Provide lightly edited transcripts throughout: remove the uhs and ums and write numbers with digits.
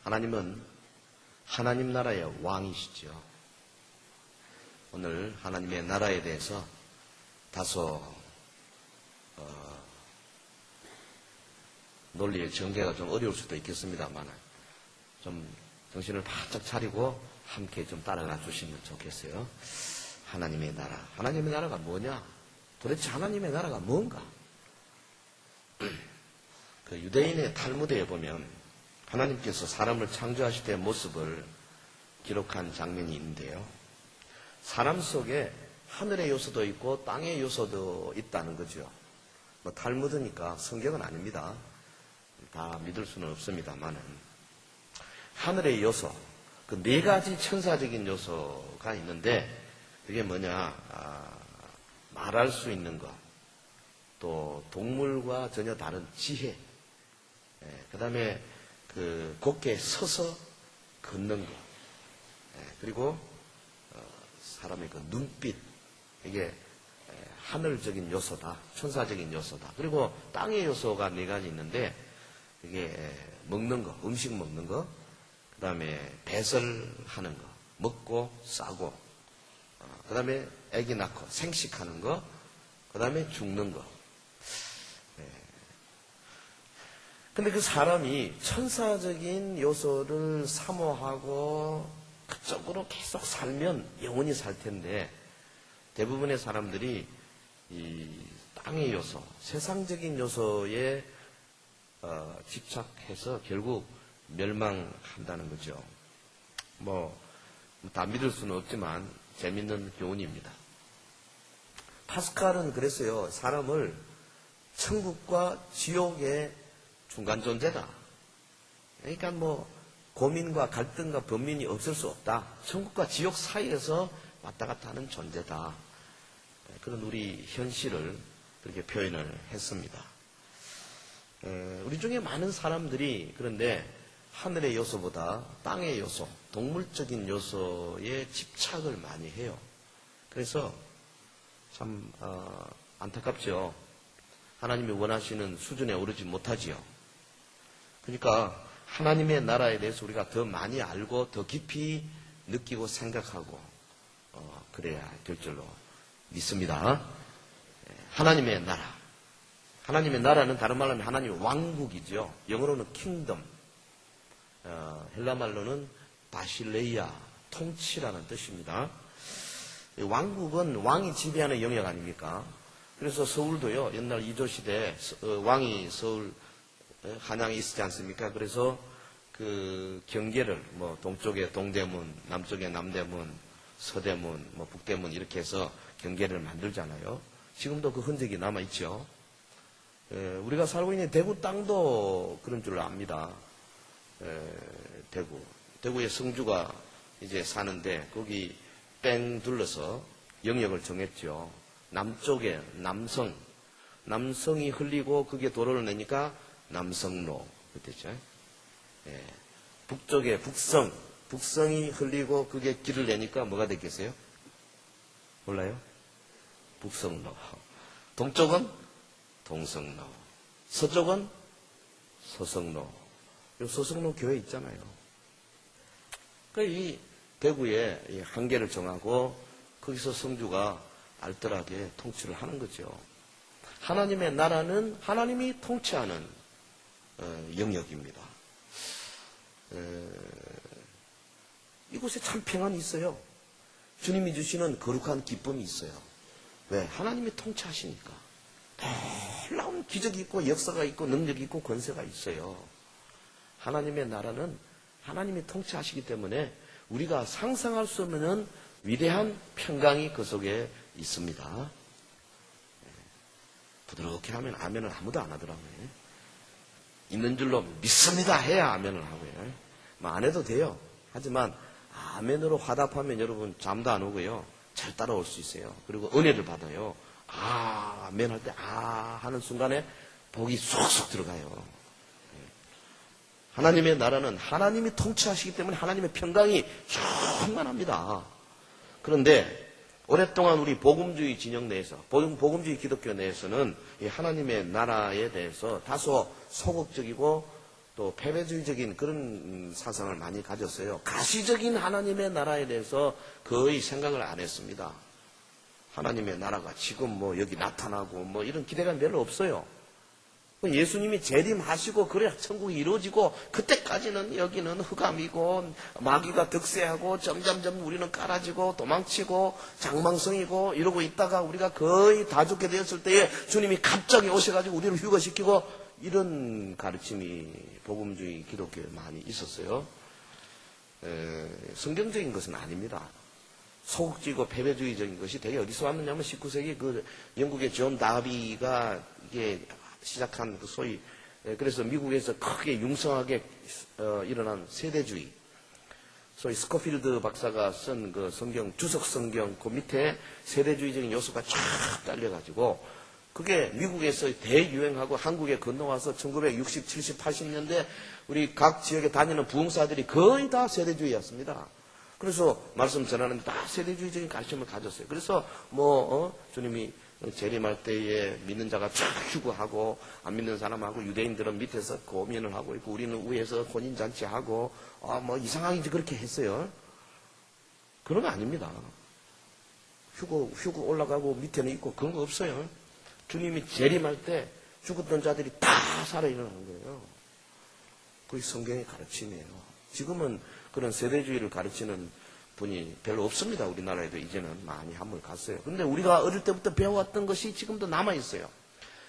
하나님은 하나님 나라의 왕이시죠. 오늘 하나님의 나라에 대해서 다소 논리의 전개가 좀 어려울 수도 있겠습니다만 좀 정신을 바짝 차리고 함께 좀 따라가 주시면 좋겠어요. 하나님의 나라. 하나님의 나라가 뭐냐? 도대체 하나님의 나라가 뭔가? 그 유대인의 탈무드에 보면 하나님께서 사람을 창조하실 때의 모습을 기록한 장면이 있는데요. 사람 속에 하늘의 요소도 있고 땅의 요소도 있다는 거죠. 뭐 탈무드니까 성경은 아닙니다. 다 믿을 수는 없습니다만은 하늘의 요소, 그 네 가지 천사적인 요소가 있는데 그게 뭐냐? 말할 수 있는 것, 또 동물과 전혀 다른 지혜, 그 다음에 그 곧게 서서 걷는 것, 그리고 사람의 그 눈빛, 이게 하늘적인 요소다, 천사적인 요소다. 그리고 땅의 요소가 네 가지 있는데 이게 먹는 거, 음식 먹는 거, 그 다음에 배설하는 거, 먹고 싸고, 그 다음에 아기 낳고 생식하는 거, 그 다음에 죽는 거. 근데 그 사람이 천사적인 요소를 사모하고 그쪽으로 계속 살면 영원히 살 텐데 대부분의 사람들이 이 땅의 요소, 세상적인 요소에 집착해서 결국 멸망한다는 거죠. 뭐 다 믿을 수는 없지만 재밌는 교훈입니다. 파스칼은 그랬어요. 사람을 천국과 지옥의 중간 존재다. 그러니까 뭐 고민과 갈등과 번민이 없을 수 없다. 천국과 지옥 사이에서 왔다 갔다 하는 존재다. 그런 우리 현실을 그렇게 표현을 했습니다. 우리 중에 많은 사람들이 그런데 하늘의 요소보다 땅의 요소, 동물적인 요소에 집착을 많이 해요. 그래서 참 안타깝죠. 하나님이 원하시는 수준에 오르지 못하지요. 그러니까 하나님의 나라에 대해서 우리가 더 많이 알고 더 깊이 느끼고 생각하고 그래야 될 줄로 믿습니다. 하나님의 나라. 하나님의 나라는 다른 말로 하면 하나님의 왕국이죠. 영어로는 킹덤, 헬라 말로는 바실레이아, 통치라는 뜻입니다. 왕국은 왕이 지배하는 영역 아닙니까? 그래서 서울도요, 옛날 이조시대 왕이 서울 한양에 있었지 않습니까? 그래서 그 경계를 뭐 동쪽에 동대문, 남쪽에 남대문, 서대문, 뭐 북대문 이렇게 해서 경계를 만들잖아요. 지금도 그 흔적이 남아있죠. 우리가 살고 있는 대구 땅도 그런 줄 압니다. 대구에 성주가 이제 사는데 거기 뺑 둘러서 영역을 정했죠. 남쪽에 남성이 흘리고 그게 도로를 내니까 남성로 그랬죠. 북쪽에 북성이 흘리고 그게 길을 내니까 뭐가 됐겠어요? 몰라요? 북성로. 동쪽은 동성로. 서쪽은 서성로. 서성로 교회 있잖아요. 이 대구에 한계를 정하고 거기서 성주가 알뜰하게 통치를 하는 거죠. 하나님의 나라는 하나님이 통치하는 영역입니다. 이곳에 참 평안이 있어요. 주님이 주시는 거룩한 기쁨이 있어요. 왜? 하나님이 통치하시니까. 놀라운 기적이 있고 역사가 있고 능력이 있고 권세가 있어요. 하나님의 나라는 하나님이 통치하시기 때문에 우리가 상상할 수 없는 위대한 평강이 그 속에 있습니다. 부드럽게 하면 아멘을 아무도 안 하더라고요. 있는 줄로 믿습니다 해야 아멘을 하고요. 뭐 안 해도 돼요. 하지만 아멘으로 화답하면 여러분 잠도 안 오고요. 잘 따라올 수 있어요. 그리고 은혜를 받아요. 아멘 할 때 하는 순간에 복이 쏙쏙 들어가요. 하나님의 나라는 하나님이 통치하시기 때문에 하나님의 평강이 충만합니다. 그런데 오랫동안 우리 복음주의 진영 내에서, 복음주의 기독교 내에서는 이 하나님의 나라에 대해서 다소 소극적이고 또 패배주의적인 그런 사상을 많이 가졌어요. 가시적인 하나님의 나라에 대해서 거의 생각을 안 했습니다. 하나님의 나라가 지금 뭐 여기 나타나고 뭐 이런 기대감이 별로 없어요. 예수님이 재림하시고 그래야 천국이 이루어지고 그때까지는 여기는 흑암이고 마귀가 득세하고 점점점 우리는 깔아지고 도망치고 장망성이고 이러고 있다가 우리가 거의 다 죽게 되었을 때에 주님이 갑자기 오셔가지고 우리를 휴거시키고 이런 가르침이 복음주의 기독교에 많이 있었어요. 성경적인 것은 아닙니다. 소극적이고 패배주의적인 것이 되게 어디서 왔느냐면 19세기 그 영국의 존 다비가 이게 시작한 그 소위 그래서 미국에서 크게 융성하게 일어난 세대주의 소위 스코필드 박사가 쓴 그 성경 주석 성경 그 밑에 세대주의적인 요소가 쫙 딸려가지고 그게 미국에서 대유행하고 한국에 건너와서 1960, 70, 80년대 우리 각 지역에 다니는 부흥사들이 거의 다 세대주의였습니다. 그래서 말씀 전하는데 다 세대주의적인 가르침을 가졌어요. 그래서 주님이 재림할 때에 믿는 자가 쫙 휴거하고 안 믿는 사람하고 유대인들은 밑에서 고민을 하고 있고 우리는 위에서 혼인잔치하고 뭐 이상하게 그렇게 했어요. 그런 거 아닙니다. 휴거 올라가고 밑에는 있고 그런 거 없어요. 주님이 재림할 때 죽었던 자들이 다 살아 일어나는 거예요. 그게 성경의 가르침이에요. 지금은 그런 세대주의를 가르치는 분이 별로 없습니다. 우리나라에도 이제는 많이 한물 갔어요. 그런데 우리가 어릴 때부터 배워왔던 것이 지금도 남아있어요.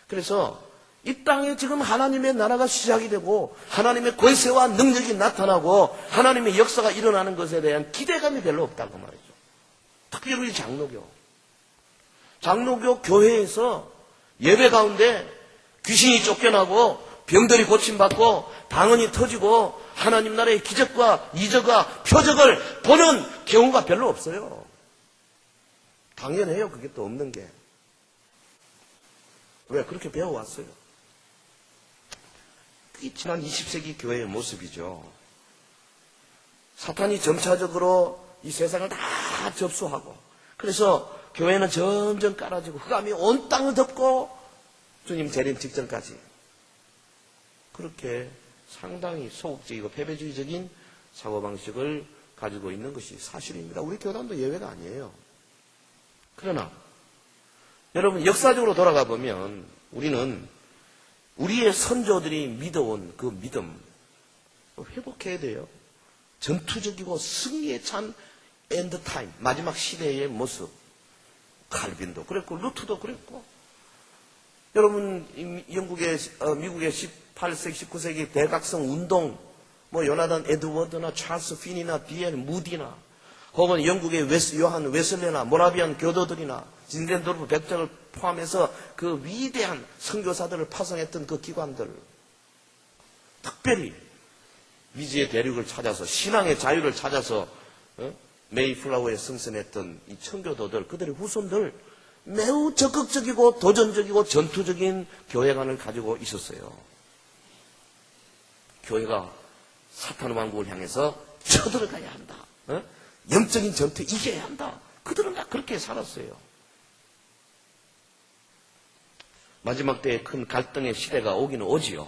그래서 이 땅에 지금 하나님의 나라가 시작이 되고 하나님의 권세와 능력이 나타나고 하나님의 역사가 일어나는 것에 대한 기대감이 별로 없다고 말이죠. 특히 우리 장로교 교회에서 예배 가운데 귀신이 쫓겨나고 병들이 고침받고 방언이 터지고 하나님 나라의 기적과 이적과 표적을 보는 경우가 별로 없어요. 당연해요. 그게 또 없는 게. 왜? 그렇게 배워왔어요. 그게 지난 20세기 교회의 모습이죠. 사탄이 점차적으로 이 세상을 다 접수하고 그래서 교회는 점점 깔아지고 흑암이 온 땅을 덮고 주님 재림 직전까지 그렇게 상당히 소극적이고 패배주의적인 사고방식을 가지고 있는 것이 사실입니다. 우리 교단도 예외가 아니에요. 그러나 여러분 역사적으로 돌아가 보면 우리는 우리의 선조들이 믿어온 그 믿음 회복해야 돼요. 전투적이고 승리에 찬 엔드타임 마지막 시대의 모습 칼빈도 그랬고 루트도 그랬고 여러분 영국의 미국의 18세기 19세기 대각성 운동 뭐 요나단 에드워드나 찰스 핀이나 D.L. 무디나 혹은 영국의 요한 웨슬레나 모라비안 교도들이나 진덴도르프 백작을 포함해서 그 위대한 선교사들을 파송했던 그 기관들 특별히 미지의 대륙을 찾아서 신앙의 자유를 찾아서 메이플라워에 승선했던 이 청교도들 그들의 후손들 매우 적극적이고 도전적이고 전투적인 교회관을 가지고 있었어요. 교회가 사탄 왕국을 향해서 쳐들어가야 한다. 영적인 전투에 이겨야 한다. 그들은 다 그렇게 살았어요. 마지막 때에 큰 갈등의 시대가 오기는 오지요.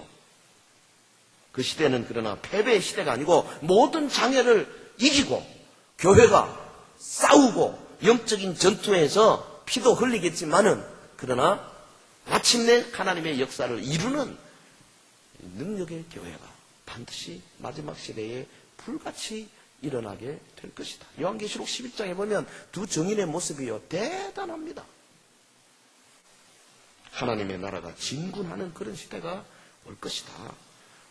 그 시대는 그러나 패배의 시대가 아니고 모든 장애를 이기고 교회가 싸우고 영적인 전투에서 피도 흘리겠지만은 그러나 마침내 하나님의 역사를 이루는 능력의 교회가 반드시 마지막 시대에 불같이 일어나게 될 것이다. 요한계시록 11장에 보면 두 증인의 모습이요 대단합니다. 하나님의 나라가 진군하는 그런 시대가 올 것이다.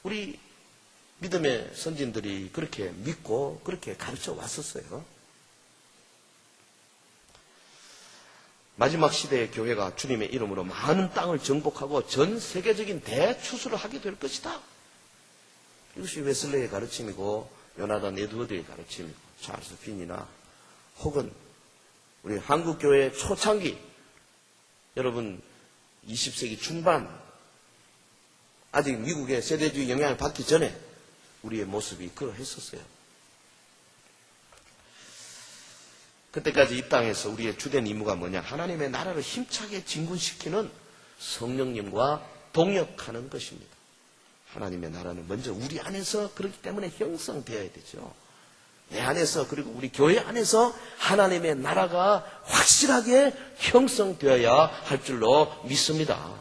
우리 믿음의 선진들이 그렇게 믿고 그렇게 가르쳐 왔었어요. 마지막 시대의 교회가 주님의 이름으로 많은 땅을 정복하고 전 세계적인 대추수를 하게 될 것이다. 이것이 웨슬레의 가르침이고 요나단 에드워드의 가르침이고 찰스 핀이나 혹은 우리 한국교회의 초창기 여러분 20세기 중반 아직 미국의 세대주의 영향을 받기 전에 우리의 모습이 그러했었어요. 그때까지 이 땅에서 우리의 주된 임무가 뭐냐? 하나님의 나라를 힘차게 진군시키는 성령님과 동역하는 것입니다. 하나님의 나라는 먼저 우리 안에서 그렇기 때문에 형성되어야 되죠. 내 안에서 그리고 우리 교회 안에서 하나님의 나라가 확실하게 형성되어야 할 줄로 믿습니다.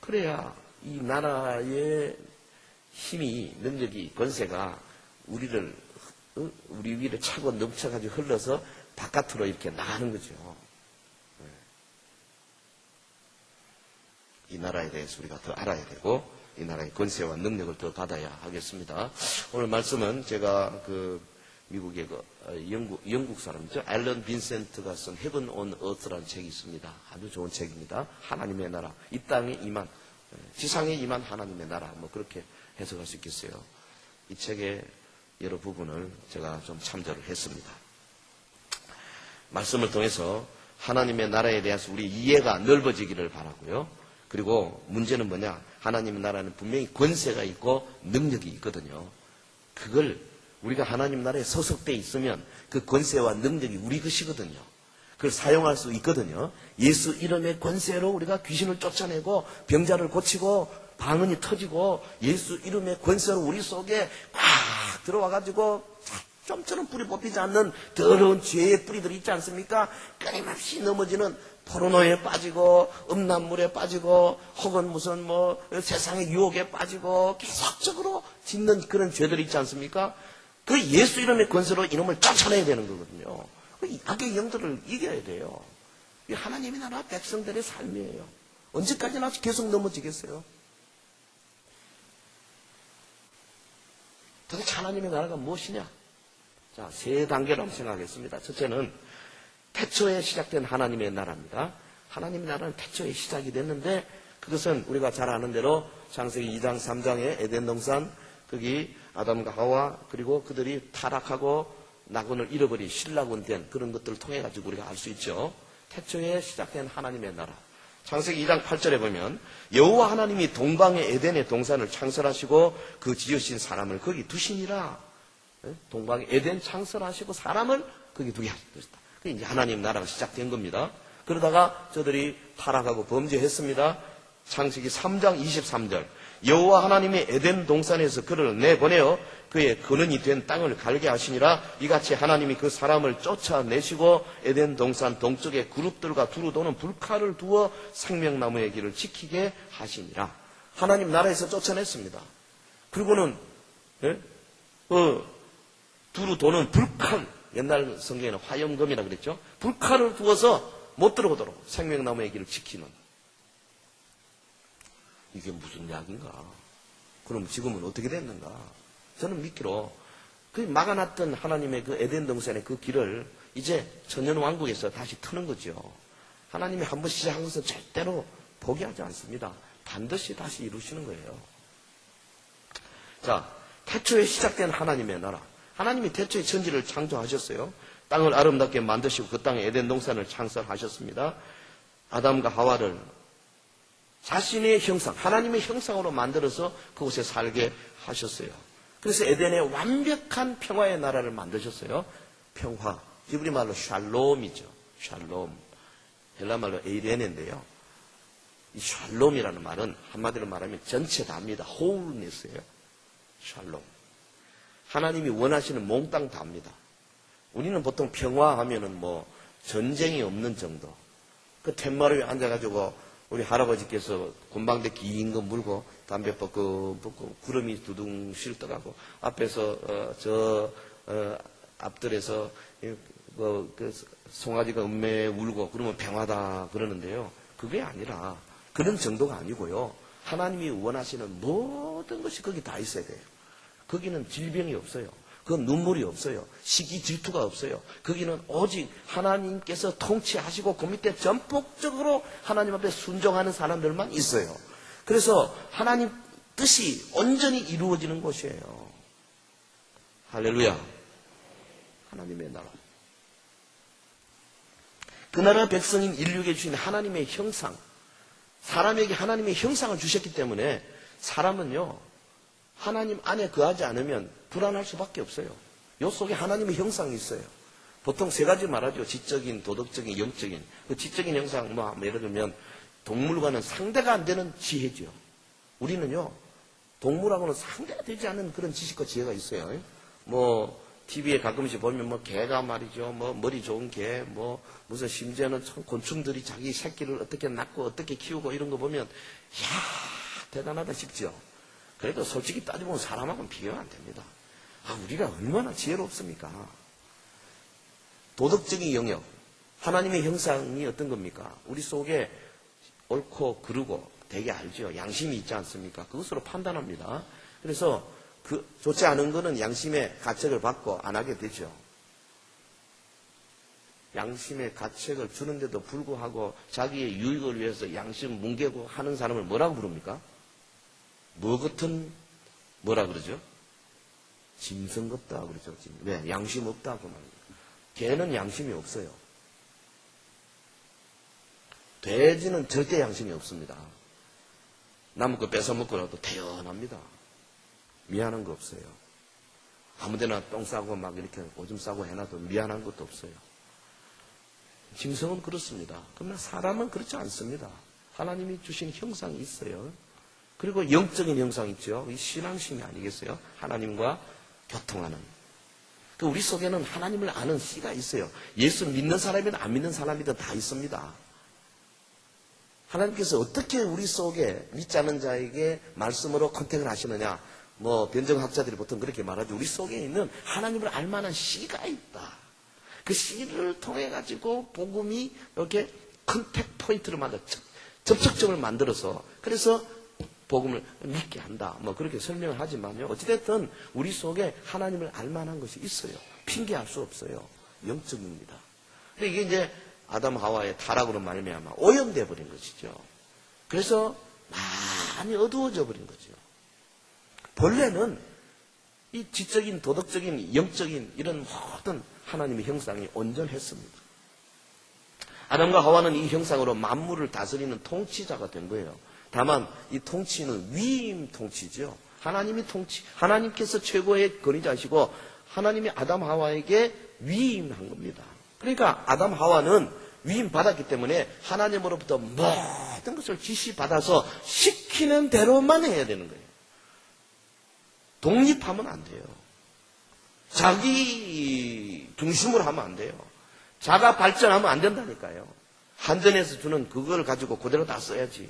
그래야 이 나라의 힘이, 능력이, 권세가 우리 위를 차고 넘쳐가지고 흘러서 바깥으로 이렇게 나가는 거죠. 이 나라에 대해서 우리가 더 알아야 되고 이 나라의 권세와 능력을 더 받아야 하겠습니다. 오늘 말씀은 제가 미국의 영국 사람이죠. 앨런 빈센트가 쓴 Heaven on Earth라는 책이 있습니다. 아주 좋은 책입니다. 하나님의 나라, 이 땅에 임한, 지상에 임한 하나님의 나라, 뭐 그렇게 해석할 수 있겠어요. 이 책의 여러 부분을 제가 좀 참조를 했습니다. 말씀을 통해서 하나님의 나라에 대해서 우리 이해가 넓어지기를 바라고요. 그리고 문제는 뭐냐? 하나님의 나라는 분명히 권세가 있고 능력이 있거든요. 그걸 우리가 하나님 나라에 소속돼 있으면 그 권세와 능력이 우리 것이거든요. 그걸 사용할 수 있거든요. 예수 이름의 권세로 우리가 귀신을 쫓아내고 병자를 고치고 방언이 터지고 예수 이름의 권세로 우리 속에 꽉 들어와가지고 좀처럼 뿌리 뽑히지 않는 더러운 죄의 뿌리들이 있지 않습니까? 끊임없이 넘어지는 포르노에 빠지고 음란물에 빠지고 혹은 무슨 세상의 유혹에 빠지고 계속적으로 짓는 그런 죄들이 있지 않습니까? 그 예수 이름의 권세로 이놈을 쫓아내야 되는 거거든요. 악의 영들을 이겨야 돼요. 이게 하나님의 나라 백성들의 삶이에요. 언제까지나 계속 넘어지겠어요? 도대체 하나님의 나라가 무엇이냐? 자, 세 단계로 한번 생각하겠습니다. 첫째는 태초에 시작된 하나님의 나라입니다. 하나님의 나라는 태초에 시작이 됐는데 그것은 우리가 잘 아는 대로 창세기 2장 3장의 에덴 동산, 거기 아담과 하와 그리고 그들이 타락하고 낙원을 잃어버린 신락원 된 그런 것들을 통해 가지고 우리가 알 수 있죠. 태초에 시작된 하나님의 나라. 창세기 2장 8절에 보면 여호와 하나님이 동방의 에덴의 동산을 창설하시고 그 지으신 사람을 거기 두시니라. 동방의 에덴 창설하시고 사람을 거기 두게 하셨다. 이제 하나님 나라가 시작된 겁니다. 그러다가 저들이 타락하고 범죄했습니다. 창세기 3장 23절 여호와 하나님이 에덴 동산에서 그를 내보내어 그의 근원이 된 땅을 갈게 하시니라. 이같이 하나님이 그 사람을 쫓아내시고 에덴 동산 동쪽에 그룹들과 두루 도는 불칼을 두어 생명나무의 길을 지키게 하시니라. 하나님 나라에서 쫓아냈습니다. 그리고는 두루 도는 불칼, 옛날 성경에는 화염검이라 그랬죠. 불칼을 두어서 못 들어오도록 생명나무의 길을 지키는. 이게 무슨 약인가? 그럼 지금은 어떻게 됐는가? 저는 믿기로 그 막아놨던 하나님의 그 에덴 동산의 그 길을 이제 천년왕국에서 다시 트는 거죠. 하나님이 한번 시작한 것은 절대로 포기하지 않습니다. 반드시 다시 이루시는 거예요. 자, 태초에 시작된 하나님의 나라. 하나님이 태초에 천지를 창조하셨어요. 땅을 아름답게 만드시고 그 땅에 에덴 동산을 창설하셨습니다. 아담과 하와를 자신의 형상, 하나님의 형상으로 만들어서 그곳에 살게 하셨어요. 그래서 에덴에 완벽한 평화의 나라를 만드셨어요. 평화. 히브리 말로 샬롬이죠. 샬롬. 헬라 말로 에이레네인데요. 이 샬롬이라는 말은 한마디로 말하면 전체 다입니다. wholeness예요. 샬롬. 하나님이 원하시는 몽땅 다입니다. 우리는 보통 평화하면은 전쟁이 없는 정도. 그 툇마루에 앉아가지고 우리 할아버지께서 곤방대 긴 거 물고 담배 뻗고 구름이 두둥 실떠가고 앞에서 앞들에서 송아지가 음매 울고 그러면 평화다 그러는데요. 그게 아니라 그런 정도가 아니고요. 하나님이 원하시는 모든 것이 거기 다 있어야 돼요. 거기는 질병이 없어요. 그건 눈물이 없어요. 시기 질투가 없어요. 거기는 오직 하나님께서 통치하시고 그 밑에 전폭적으로 하나님 앞에 순종하는 사람들만 있어요. 그래서 하나님 뜻이 온전히 이루어지는 곳이에요. 할렐루야. 하나님의 나라. 그 나라 백성인 인류에게 주신 하나님의 형상, 사람에게 하나님의 형상을 주셨기 때문에 사람은요, 하나님 안에 거하지 않으면 불안할 수밖에 없어요. 요 속에 하나님의 형상이 있어요. 보통 세 가지 말하죠. 지적인, 도덕적인, 영적인. 그 지적인 형상, 예를 들면 동물과는 상대가 안 되는 지혜죠. 우리는요, 동물하고는 상대가 되지 않는 그런 지식과 지혜가 있어요. 뭐, TV에 가끔씩 보면 뭐, 개가 말이죠. 뭐, 머리 좋은 개, 뭐, 무슨 심지어는 곤충들이 자기 새끼를 어떻게 낳고 어떻게 키우고 이런 거 보면, 이야, 대단하다 싶죠. 그래도 솔직히 따져보면 사람하고는 비교가 안 됩니다. 아, 우리가 얼마나 지혜롭습니까? 도덕적인 영역, 하나님의 형상이 어떤 겁니까? 우리 속에 옳고 그르고 되게 알죠. 양심이 있지 않습니까? 그것으로 판단합니다. 그래서 그 좋지 않은 거는 양심의 가책을 받고 안 하게 되죠. 양심의 가책을 주는데도 불구하고 자기의 유익을 위해서 양심 뭉개고 하는 사람을 뭐라고 부릅니까? 뭐 같은 뭐라 그러죠? 짐승 같다 그러죠. 왜? 양심 없다 그 말입니다. 개는 양심이 없어요. 돼지는 절대 양심이 없습니다. 남의 거 뺏어먹고라도 태연합니다. 미안한 거 없어요. 아무데나 똥 싸고 막 이렇게 오줌 싸고 해놔도 미안한 것도 없어요. 짐승은 그렇습니다. 그러나 사람은 그렇지 않습니다. 하나님이 주신 형상이 있어요. 그리고 영적인 형상이 있죠. 이 신앙심이 아니겠어요? 하나님과 교통하는. 그 우리 속에는 하나님을 아는 씨가 있어요. 예수 믿는 사람이든 안 믿는 사람이든 다 있습니다. 하나님께서 어떻게 우리 속에 믿지 않는 자에게 말씀으로 컨택을 하시느냐. 뭐 변정학자들이 보통 그렇게 말하죠. 우리 속에 있는 하나님을 알만한 씨가 있다. 그 씨를 통해 가지고 복음이 이렇게 컨택 포인트를 만들어 접촉점을 만들어서 그래서 복음을 믿게 한다. 뭐 그렇게 설명을 하지만요. 어찌됐든 우리 속에 하나님을 알만한 것이 있어요. 핑계할 수 없어요. 영적입니다. 근데 이게 이제 아담 하와의 타락으로 말미암아 오염돼 버린 것이죠. 그래서 많이 어두워져 버린 거죠. 본래는 이 지적인, 도덕적인, 영적인 이런 모든 하나님의 형상이 온전했습니다. 아담과 하와는 이 형상으로 만물을 다스리는 통치자가 된 거예요. 다만 이 통치는 위임 통치죠. 하나님이 하나님께서 최고의 권위자시고 하나님이 아담 하와에게 위임한 겁니다. 그러니까 아담 하와는 위임 받았기 때문에 하나님으로부터 모든 것을 지시받아서 시키는 대로만 해야 되는 거예요. 독립하면 안 돼요. 자기 중심으로 하면 안 돼요. 자가 발전하면 안 된다니까요. 한전에서 주는 그걸 가지고 그대로 다 써야지.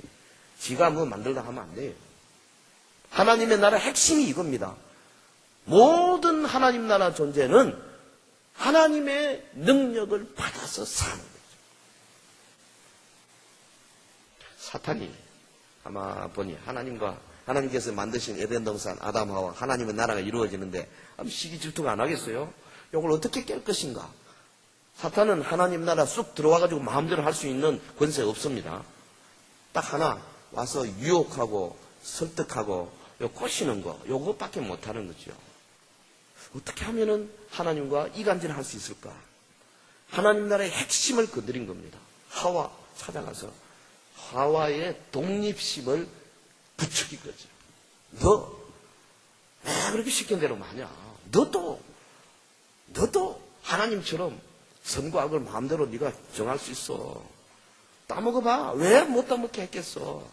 지가 뭐 만들다 하면 안 돼요. 하나님의 나라 핵심이 이겁니다. 모든 하나님 나라 존재는 하나님의 능력을 받아서 사는 거죠. 사탄이 아마 보니 하나님께서 만드신 에덴 동산 아담 하와 하나님의 나라가 이루어지는데 시기 질투가 안 하겠어요? 이걸 어떻게 깰 것인가? 사탄은 하나님 나라 쑥 들어와가지고 마음대로 할 수 있는 권세 없습니다. 딱 하나 와서 유혹하고 설득하고 꼬시는 거 요것밖에 못하는 거죠. 어떻게 하면은 하나님과 이간질을 할 수 있을까? 하나님 나라의 핵심을 건드린 겁니다. 하와 찾아가서 하와의 독립심을 부추긴 거죠. 너 왜 그렇게 시킨 대로 마냐? 너도 하나님처럼 선과 악을 마음대로 네가 정할 수 있어. 따먹어봐. 왜 못 따먹게 했겠어?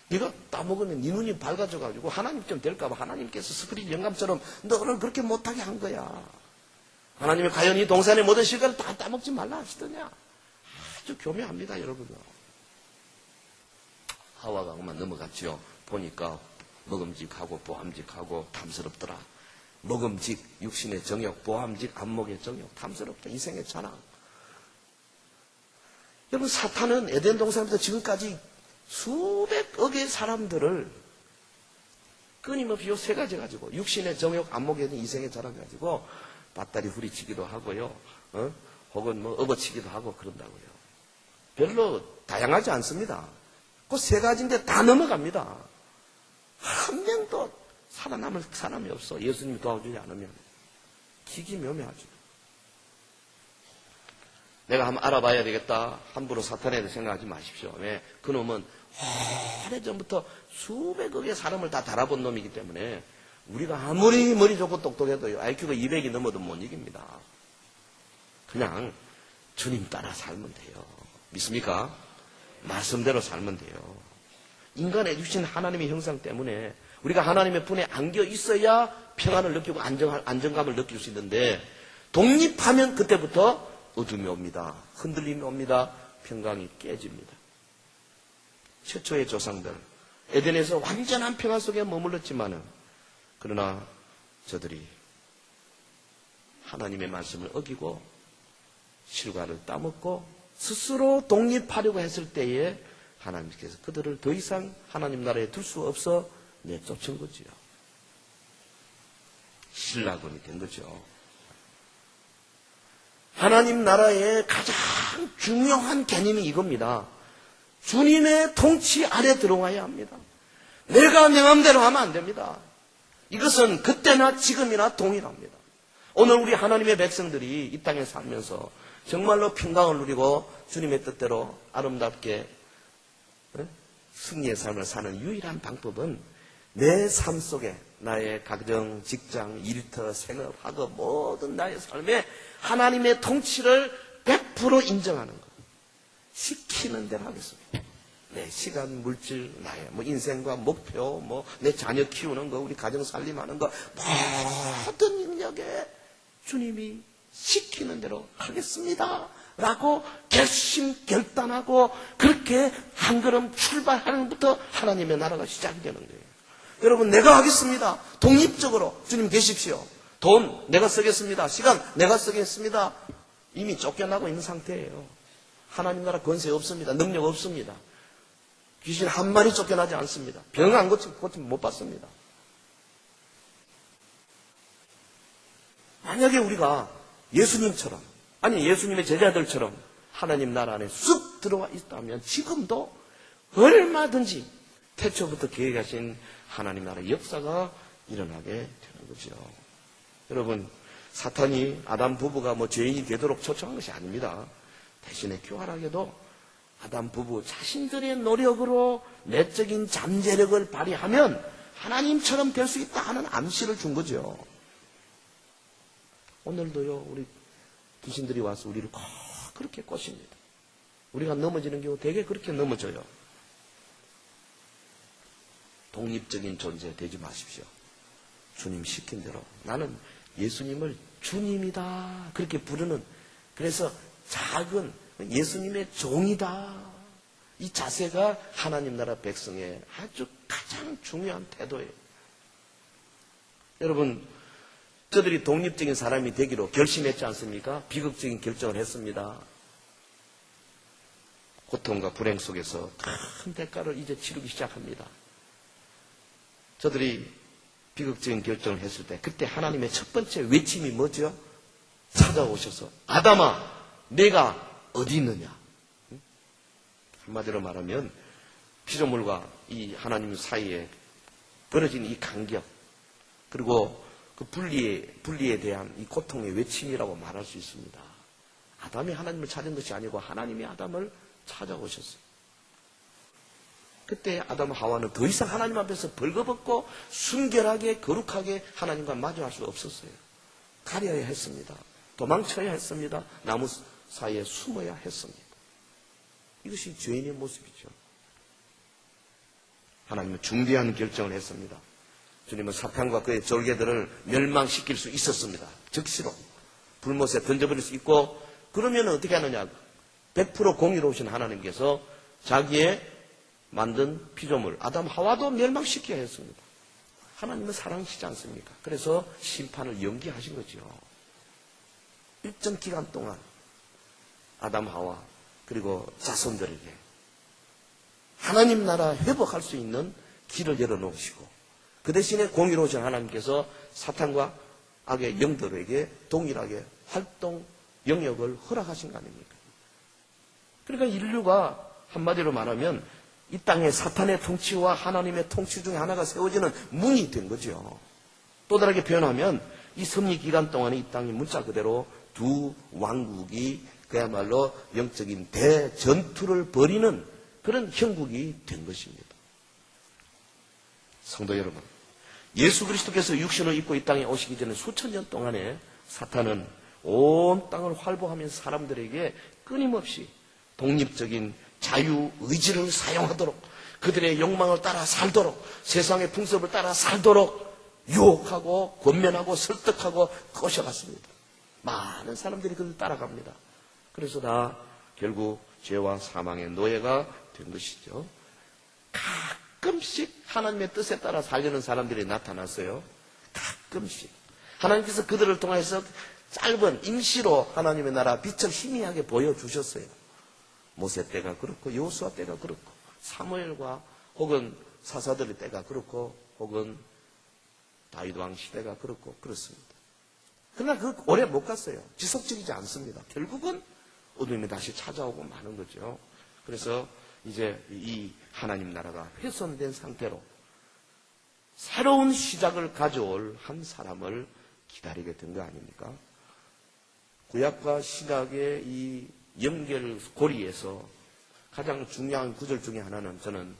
네가 따먹으면 네 눈이 밝아져가지고 하나님처럼 될까봐 하나님께서 스크린 영감처럼 너를 그렇게 못하게 한 거야. 하나님이 과연 이 동산의 모든 실과를 다 따먹지 말라 하시더냐? 아주 교묘합니다, 여러분들. 하와가 그만 넘어갔죠. 보니까 먹음직하고 보암직하고 탐스럽더라. 먹음직, 육신의 정욕, 보암직, 안목의 정욕, 탐스럽다. 이생의 자랑. 여러분, 사탄은 에덴 동산부터 지금까지 수백억의 사람들을 끊임없이 요 세 가지 가지고 육신의 정욕, 안목의 이생의 자랑 가지고 밧다리 후리치기도 하고요. 혹은 뭐 업어치기도 하고 그런다고요. 별로 다양하지 않습니다. 그 세 가지인데 다 넘어갑니다. 한 명도 살아남을 사람이 없어. 예수님이 도와주지 않으면. 기기묘묘하죠. 내가 한번 알아봐야 되겠다. 함부로 사탄에 대해 생각하지 마십시오. 왜? 그놈은 오래전부터 수백억의 사람을 다 달아본 놈이기 때문에 우리가 아무리 머리 좋고 똑똑해도 IQ가 200이 넘어도 못 이깁니다. 그냥 주님 따라 살면 돼요. 믿습니까? 말씀대로 살면 돼요. 인간에 주신 하나님의 형상 때문에 우리가 하나님의 분에 안겨 있어야 평안을 느끼고 안정감을 느낄 수 있는데, 독립하면 그때부터 어둠이 옵니다. 흔들림이 옵니다. 평강이 깨집니다. 최초의 조상들, 에덴에서 완전한 평화 속에 머물렀지만은, 그러나 저들이 하나님의 말씀을 어기고 실과를 따먹고 스스로 독립하려고 했을 때에 하나님께서 그들을 더 이상 하나님 나라에 둘 수 없어 내쫓은 거지요. 신라곤이 된 거죠. 하나님 나라의 가장 중요한 개념이 이겁니다. 주님의 통치 아래 들어와야 합니다. 내가 내 마음대로 하면 안 됩니다. 이것은 그때나 지금이나 동일합니다. 오늘 우리 하나님의 백성들이 이 땅에 살면서 정말로 평강을 누리고 주님의 뜻대로 아름답게 승리의 삶을 사는 유일한 방법은 내 삶 속에 나의 가정, 직장, 일터, 생업, 학업 모든 나의 삶에 하나님의 통치를 100% 인정하는 것. 시키는 대로 하겠습니다. 내 시간, 물질, 나의 인생과 목표, 내 자녀 키우는 거, 우리 가정 살림하는 거, 모든 영역에 주님이 시키는 대로 하겠습니다. 라고 결단하고 그렇게 한 걸음 출발하는 것부터 하나님의 나라가 시작이 되는 거예요. 여러분, 내가 하겠습니다. 독립적으로 주님 계십시오. 돈 내가 쓰겠습니다. 시간 내가 쓰겠습니다. 이미 쫓겨나고 있는 상태예요. 하나님 나라 권세 없습니다. 능력 없습니다. 귀신 한 마리 쫓겨나지 않습니다. 병 안 고치면 못 받습니다. 만약에 우리가 예수님처럼, 아니 예수님의 제자들처럼 하나님 나라 안에 쑥 들어와 있다면 지금도 얼마든지 태초부터 계획하신 하나님 나라의 역사가 일어나게 되는 거죠. 여러분, 사탄이 아담 부부가 죄인이 되도록 초청한 것이 아닙니다. 대신에 교활하게도 아담 부부 자신들의 노력으로 내적인 잠재력을 발휘하면 하나님처럼 될 수 있다 하는 암시를 준 거죠. 오늘도요, 우리 귀신들이 와서 우리를 꼭 그렇게 꼬십니다. 우리가 넘어지는 경우 되게 그렇게 넘어져요. 독립적인 존재 되지 마십시오. 주님 시킨 대로 나는 예수님을 주님이다 그렇게 부르는, 그래서 작은 예수님의 종이다, 이 자세가 하나님 나라 백성의 아주 가장 중요한 태도예요. 여러분, 저들이 독립적인 사람이 되기로 결심했지 않습니까? 비극적인 결정을 했습니다. 고통과 불행 속에서 큰 대가를 이제 치르기 시작합니다. 저들이 비극적인 결정을 했을 때 그때 하나님의 첫 번째 외침이 뭐죠? 찾아오셔서 아담아 내가 어디 있느냐? 한마디로 말하면 피조물과 이 하나님 사이에 벌어진 이 간격, 그리고 그 분리에 대한 이 고통의 외침이라고 말할 수 있습니다. 아담이 하나님을 찾은 것이 아니고 하나님이 아담을 찾아오셨어요. 그때 아담 하와는 더 이상 하나님 앞에서 벌거벗고 순결하게 거룩하게 하나님과 마주할 수 없었어요. 가려야 했습니다. 도망쳐야 했습니다. 나무 사이에 숨어야 했습니다. 이것이 죄인의 모습이죠. 하나님은 중대한 결정을 했습니다. 주님은 사탄과 그의 졸개들을 멸망시킬 수 있었습니다. 즉시로 불못에 던져버릴 수 있고, 그러면 어떻게 하느냐? 100% 공의로우신 하나님께서 자기의 만든 피조물 아담 하와도 멸망시켜야 했습니다. 하나님은 사랑이시지 않습니까? 그래서 심판을 연기하신 거죠. 일정 기간 동안 아담 하와 그리고 자손들에게 하나님 나라 회복할 수 있는 길을 열어놓으시고, 그 대신에 공의로우신 하나님께서 사탄과 악의 영들에게 동일하게 활동 영역을 허락하신 거 아닙니까? 그러니까 인류가 한마디로 말하면 이 땅에 사탄의 통치와 하나님의 통치 중에 하나가 세워지는 문이 된 거죠. 또 다르게 표현하면 이 섭리 기간 동안에 이 땅이 문자 그대로 두 왕국이 그야말로 영적인 대전투를 벌이는 그런 형국이 된 것입니다. 성도 여러분, 예수 그리스도께서 육신을 입고 이 땅에 오시기 전에 수천 년 동안에 사탄은 온 땅을 활보하면서 사람들에게 끊임없이 독립적인 자유 의지를 사용하도록, 그들의 욕망을 따라 살도록, 세상의 풍습을 따라 살도록 유혹하고 권면하고 설득하고 꼬셔갔습니다. 많은 사람들이 그를 따라갑니다. 그래서 다 결국 죄와 사망의 노예가 된 것이죠. 가끔씩 하나님의 뜻에 따라 살려는 사람들이 나타났어요. 가끔씩. 하나님께서 그들을 통해서 짧은 임시로 하나님의 나라 빛을 희미하게 보여주셨어요. 모세 때가 그렇고 여호수아 때가 그렇고 사무엘과 혹은 사사들의 때가 그렇고 혹은 다윗 왕 시대가 그렇고 그렇습니다. 그러나 그 오래 못 갔어요. 지속적이지 않습니다. 결국은 어둠이 다시 찾아오고 마는 거죠. 그래서 이제 이 하나님 나라가 훼손된 상태로 새로운 시작을 가져올 한 사람을 기다리게 된 거 아닙니까? 구약과 신약의 이 연결고리에서 가장 중요한 구절 중에 하나는 저는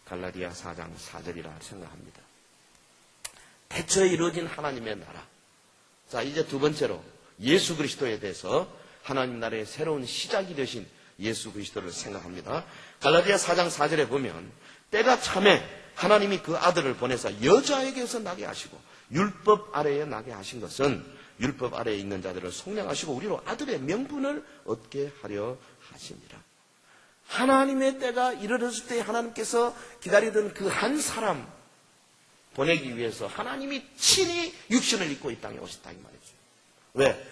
갈라디아 4장 4절이라 생각합니다. 태초에 이루어진 하나님의 나라. 자, 이제 두 번째로 예수 그리스도에 대해서 하나님 나라의 새로운 시작이 되신 예수 그리스도를 생각합니다. 갈라디아 4장 4절에 보면 때가 참에 하나님이 그 아들을 보내서 여자에게서 나게 하시고 율법 아래에 나게 하신 것은 율법 아래에 있는 자들을 속량하시고 우리로 아들의 명분을 얻게 하려 하십니다. 하나님의 때가 이르렀을 때 하나님께서 기다리던 그 한 사람 보내기 위해서 하나님이 친히 육신을 입고 이 땅에 오셨다 이 말이죠. 왜?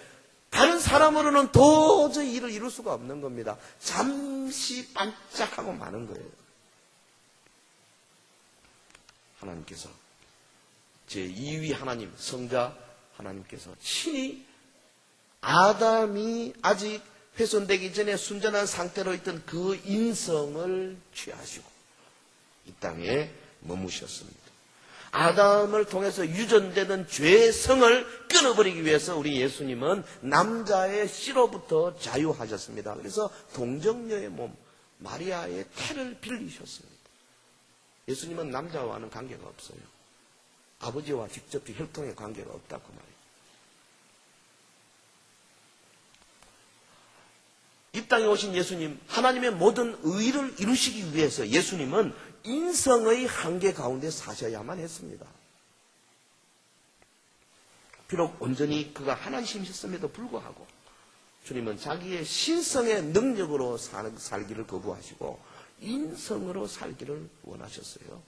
다른 사람으로는 도저히 일을 이룰 수가 없는 겁니다. 잠시 반짝하고 마는 거예요. 하나님께서 제2위 하나님, 성자 하나님께서 친히 아담이 아직 훼손되기 전에 순전한 상태로 있던 그 인성을 취하시고 이 땅에 머무셨습니다. 아담을 통해서 유전되는 죄성을 끊어버리기 위해서 우리 예수님은 남자의 씨로부터 자유하셨습니다. 그래서 동정녀의 몸, 마리아의 태를 빌리셨습니다. 예수님은 남자와는 관계가 없어요. 아버지와 직접적 혈통의 관계가 없다고 말이에요. 이 땅에 오신 예수님, 하나님의 모든 의를 이루시기 위해서 예수님은 인성의 한계 가운데 사셔야만 했습니다. 비록 온전히 그가 하나님이셨음에도 불구하고 주님은 자기의 신성의 능력으로 살기를 거부하시고 인성으로 살기를 원하셨어요.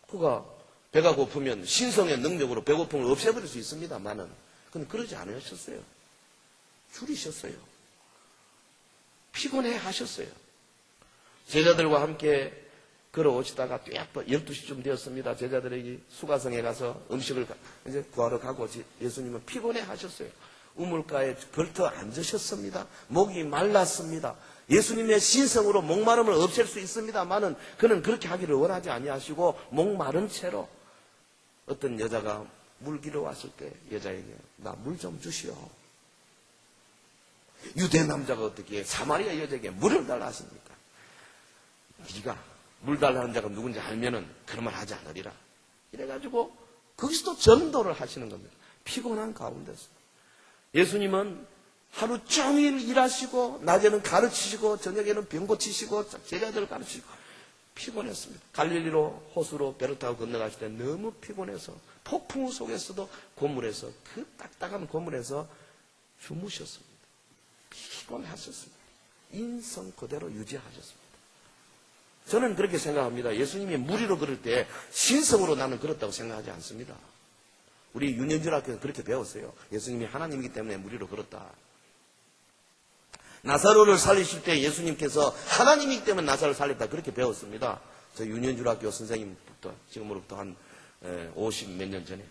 그가 배가 고프면 신성의 능력으로 배고픔을 없애버릴 수 있습니다만은 그는 그러지 않으셨어요. 줄이셨어요. 피곤해 하셨어요. 제자들과 함께 걸어오시다가 꽤 12시쯤 되었습니다. 제자들이 수가성에 가서 음식을 이제 구하러 가고 예수님은 피곤해 하셨어요. 우물가에 걸터 앉으셨습니다. 목이 말랐습니다. 예수님의 신성으로 목마름을 없앨 수 있습니다만은 그는 그렇게 하기를 원하지 아니하시고 목마른 채로 어떤 여자가 물 기러 왔을 때 여자에게 나 물 좀 주시오. 유대 남자가 어떻게 사마리아 여자에게 물을 달라 하십니까? 네가 물 달라는 자가 누군지 알면은 그런 말 하지 않으리라. 이래가지고 거기서도 전도를 하시는 겁니다. 피곤한 가운데서. 예수님은 하루 종일 일하시고 낮에는 가르치시고 저녁에는 병 고치시고 제자들을 가르치시고 피곤했습니다. 갈릴리로 호수로 배를 타고 건너가실 때 너무 피곤해서 폭풍 속에서도 고물에서 그 딱딱한 고물에서 주무셨습니다. 피곤하셨습니다. 인성 그대로 유지하셨습니다. 저는 그렇게 생각합니다. 예수님이 무리로 걸을 때 신성으로 나는 걸었다고 생각하지 않습니다. 우리 윤현주학교에서 그렇게 배웠어요. 예수님이 하나님이기 때문에 무리로 걸었다. 나사로를 살리실 때 예수님께서 하나님이기 때문에 나사로를 살렸다. 그렇게 배웠습니다. 저 윤현주학교 선생님부터 지금으로부터 한 50 몇 년 전에.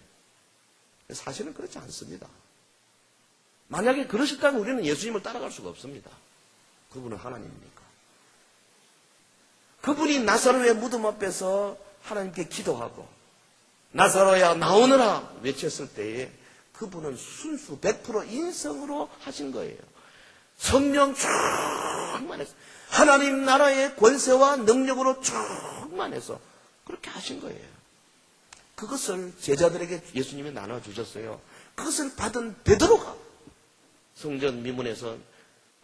사실은 그렇지 않습니다. 만약에 그러셨다면 우리는 예수님을 따라갈 수가 없습니다. 그분은 하나님입니까? 그분이 나사로의 무덤 앞에서 하나님께 기도하고 나사로야 나오너라 외쳤을 때에 그분은 순수 100% 인성으로 하신 거예요. 성령 충만해서 하나님 나라의 권세와 능력으로 충만해서 그렇게 하신 거예요. 그것을 제자들에게 예수님이 나눠주셨어요. 그것을 받은 베드로가 성전 미문에서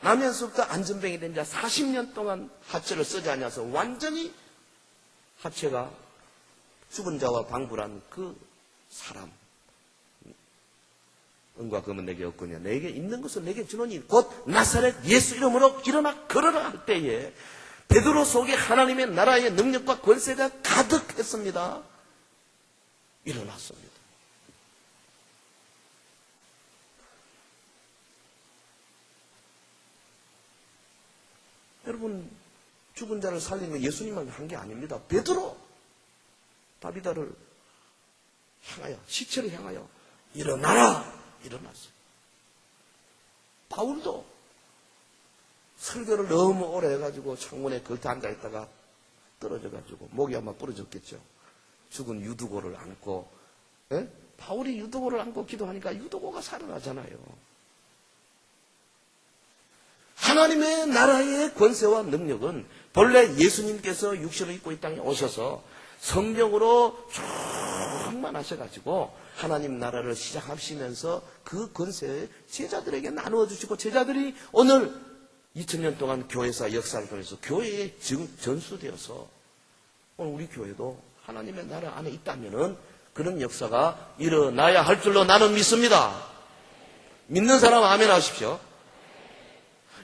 나면서부터 안전병이 된 자 40년 동안 하체를 쓰지 않아서 완전히 하체가 죽은 자와 방불한 그 사람. 은과 금은 내게 없거냐. 내게 있는 것을 내게 주노니 곧 나사렛 예수 이름으로 일어나 걸어라 할 때에 베드로 속에 하나님의 나라의 능력과 권세가 가득했습니다. 일어났습니다. 여러분, 죽은 자를 살린 건 예수님만 한 게 아닙니다. 베드로 다비다를 향하여, 시체를 향하여 일어나라! 일어났어요. 바울도 설교를 너무 오래 해가지고 창문에 걸터 앉아있다가 떨어져가지고 목이 아마 부러졌겠죠. 죽은 유두고를 안고, 바울이 유두고를 안고 기도하니까 유두고가 살아나잖아요. 하나님의 나라의 권세와 능력은 본래 예수님께서 육신을 입고 이 땅에 오셔서 성령으로 충만하셔가지고 하나님 나라를 시작하시면서 그 권세를 제자들에게 나누어 주시고 제자들이 오늘 2000년 동안 교회사 역사를 통해서 교회에 전수되어서 오늘 우리 교회도 하나님의 나라 안에 있다면은 그런 역사가 일어나야 할 줄로 나는 믿습니다. 믿는 사람 아멘 하십시오.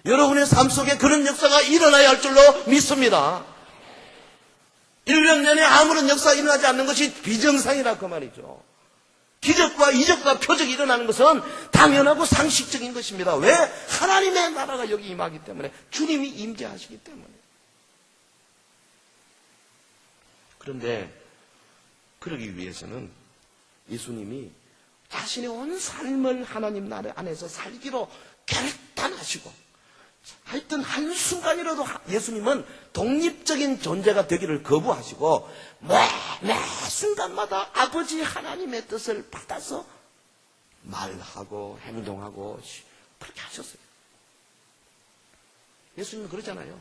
여러분의 삶 속에 그런 역사가 일어나야 할 줄로 믿습니다. 1년 내내 아무런 역사가 일어나지 않는 것이 비정상이라 그 말이죠. 기적과 이적과 표적이 일어나는 것은 당연하고 상식적인 것입니다. 왜? 하나님의 나라가 여기 임하기 때문에, 주님이 임재하시기 때문에. 그런데 그러기 위해서는 예수님이 자신의 온 삶을 하나님 나라 안에서 살기로 결단하시고, 하여튼 한순간이라도 예수님은 독립적인 존재가 되기를 거부하시고 매 순간마다 아버지 하나님의 뜻을 받아서 말하고 행동하고 그렇게 하셨어요. 예수님은 그러잖아요.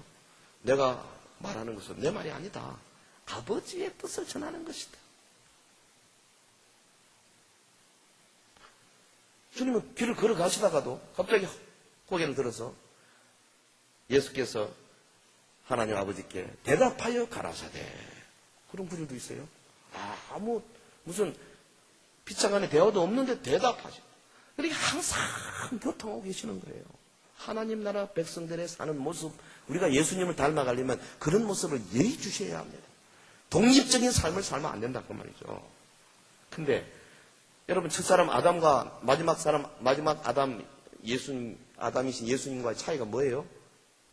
내가 말하는 것은 내 말이 아니다. 아버지의 뜻을 전하는 것이다. 주님은 길을 걸어가시다가도 갑자기 고개를 들어서 예수께서 하나님 아버지께 대답하여 가라사대. 그런 구절도 있어요. 무슨 비차간에 대화도 없는데 대답하죠. 그러니까 항상 교통하고 계시는 거예요. 하나님 나라 백성들의 사는 모습, 우리가 예수님을 닮아가려면 그런 모습을 예의 주셔야 합니다. 독립적인 삶을 살면 안 된다 그 말이죠. 근데 여러분, 첫사람 아담과 마지막 아담이신 예수님과의 차이가 뭐예요?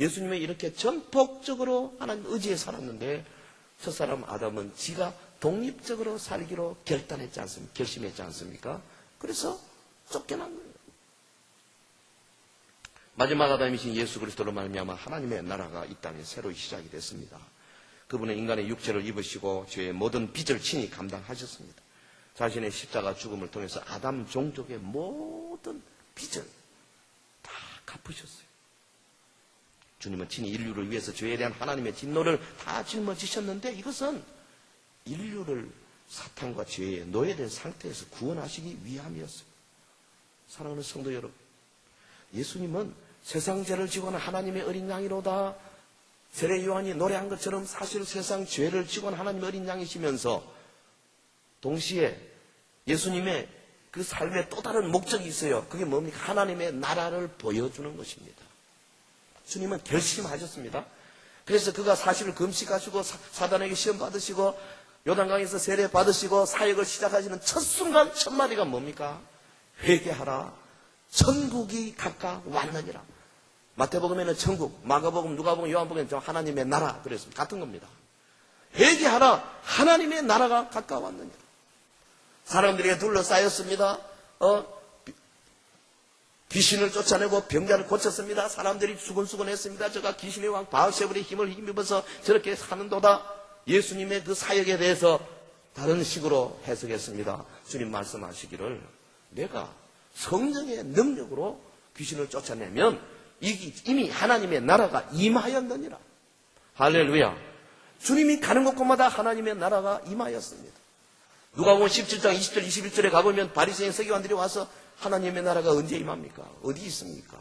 예수님은 이렇게 전폭적으로 하나님 의지에 살았는데 첫사람 아담은 지가 독립적으로 살기로 결심했지 않습니까? 그래서 쫓겨난 거예요. 마지막 아담이신 예수 그리스도로 말미암아 하나님의 나라가 이 땅에 새로 시작이 됐습니다. 그분은 인간의 육체를 입으시고 죄의 모든 빚을 친히 감당하셨습니다. 자신의 십자가 죽음을 통해서 아담 종족의 모든 빚을 다 갚으셨어요. 주님은 친히 인류를 위해서 죄에 대한 하나님의 진노를 다 짊어지셨는데 이것은 인류를 사탄과 죄에 노예된 상태에서 구원하시기 위함이었어요. 사랑하는 성도 여러분, 예수님은 세상 죄를 지고 하는 하나님의 어린 양이로다. 세례 요한이 노래한 것처럼 사실 세상 죄를 지고 하는 하나님의 어린 양이시면서 동시에 예수님의 그 삶에 또 다른 목적이 있어요. 그게 뭡니까? 하나님의 나라를 보여주는 것입니다. 주님은 결심하셨습니다. 그래서 그가 40일 금식하시고 사단에게 시험 받으시고 요단강에서 세례 받으시고 사역을 시작하시는 첫 순간 첫 마디가 뭡니까? 회개하라. 천국이 가까이 왔느니라. 마태복음에는 천국, 마가복음, 누가복음, 요한복음에는 하나님의 나라 그랬습니다. 같은 겁니다. 회개하라. 하나님의 나라가 가까이 왔느니라. 사람들에게 둘러싸였습니다. 귀신을 쫓아내고 병자를 고쳤습니다. 사람들이 수근수근했습니다. 저가 귀신의 왕 바알세불의 힘을 힘입어서 저렇게 사는도다. 예수님의 그 사역에 대해서 다른 식으로 해석했습니다. 주님 말씀하시기를 내가 성령의 능력으로 귀신을 쫓아내면 이미 하나님의 나라가 임하였느니라. 할렐루야. 주님이 가는 곳곳마다 하나님의 나라가 임하였습니다. 누가복음 17장 20절 21절에 가보면 바리새인 서기관들이 와서 하나님의 나라가 언제 임합니까? 어디 있습니까?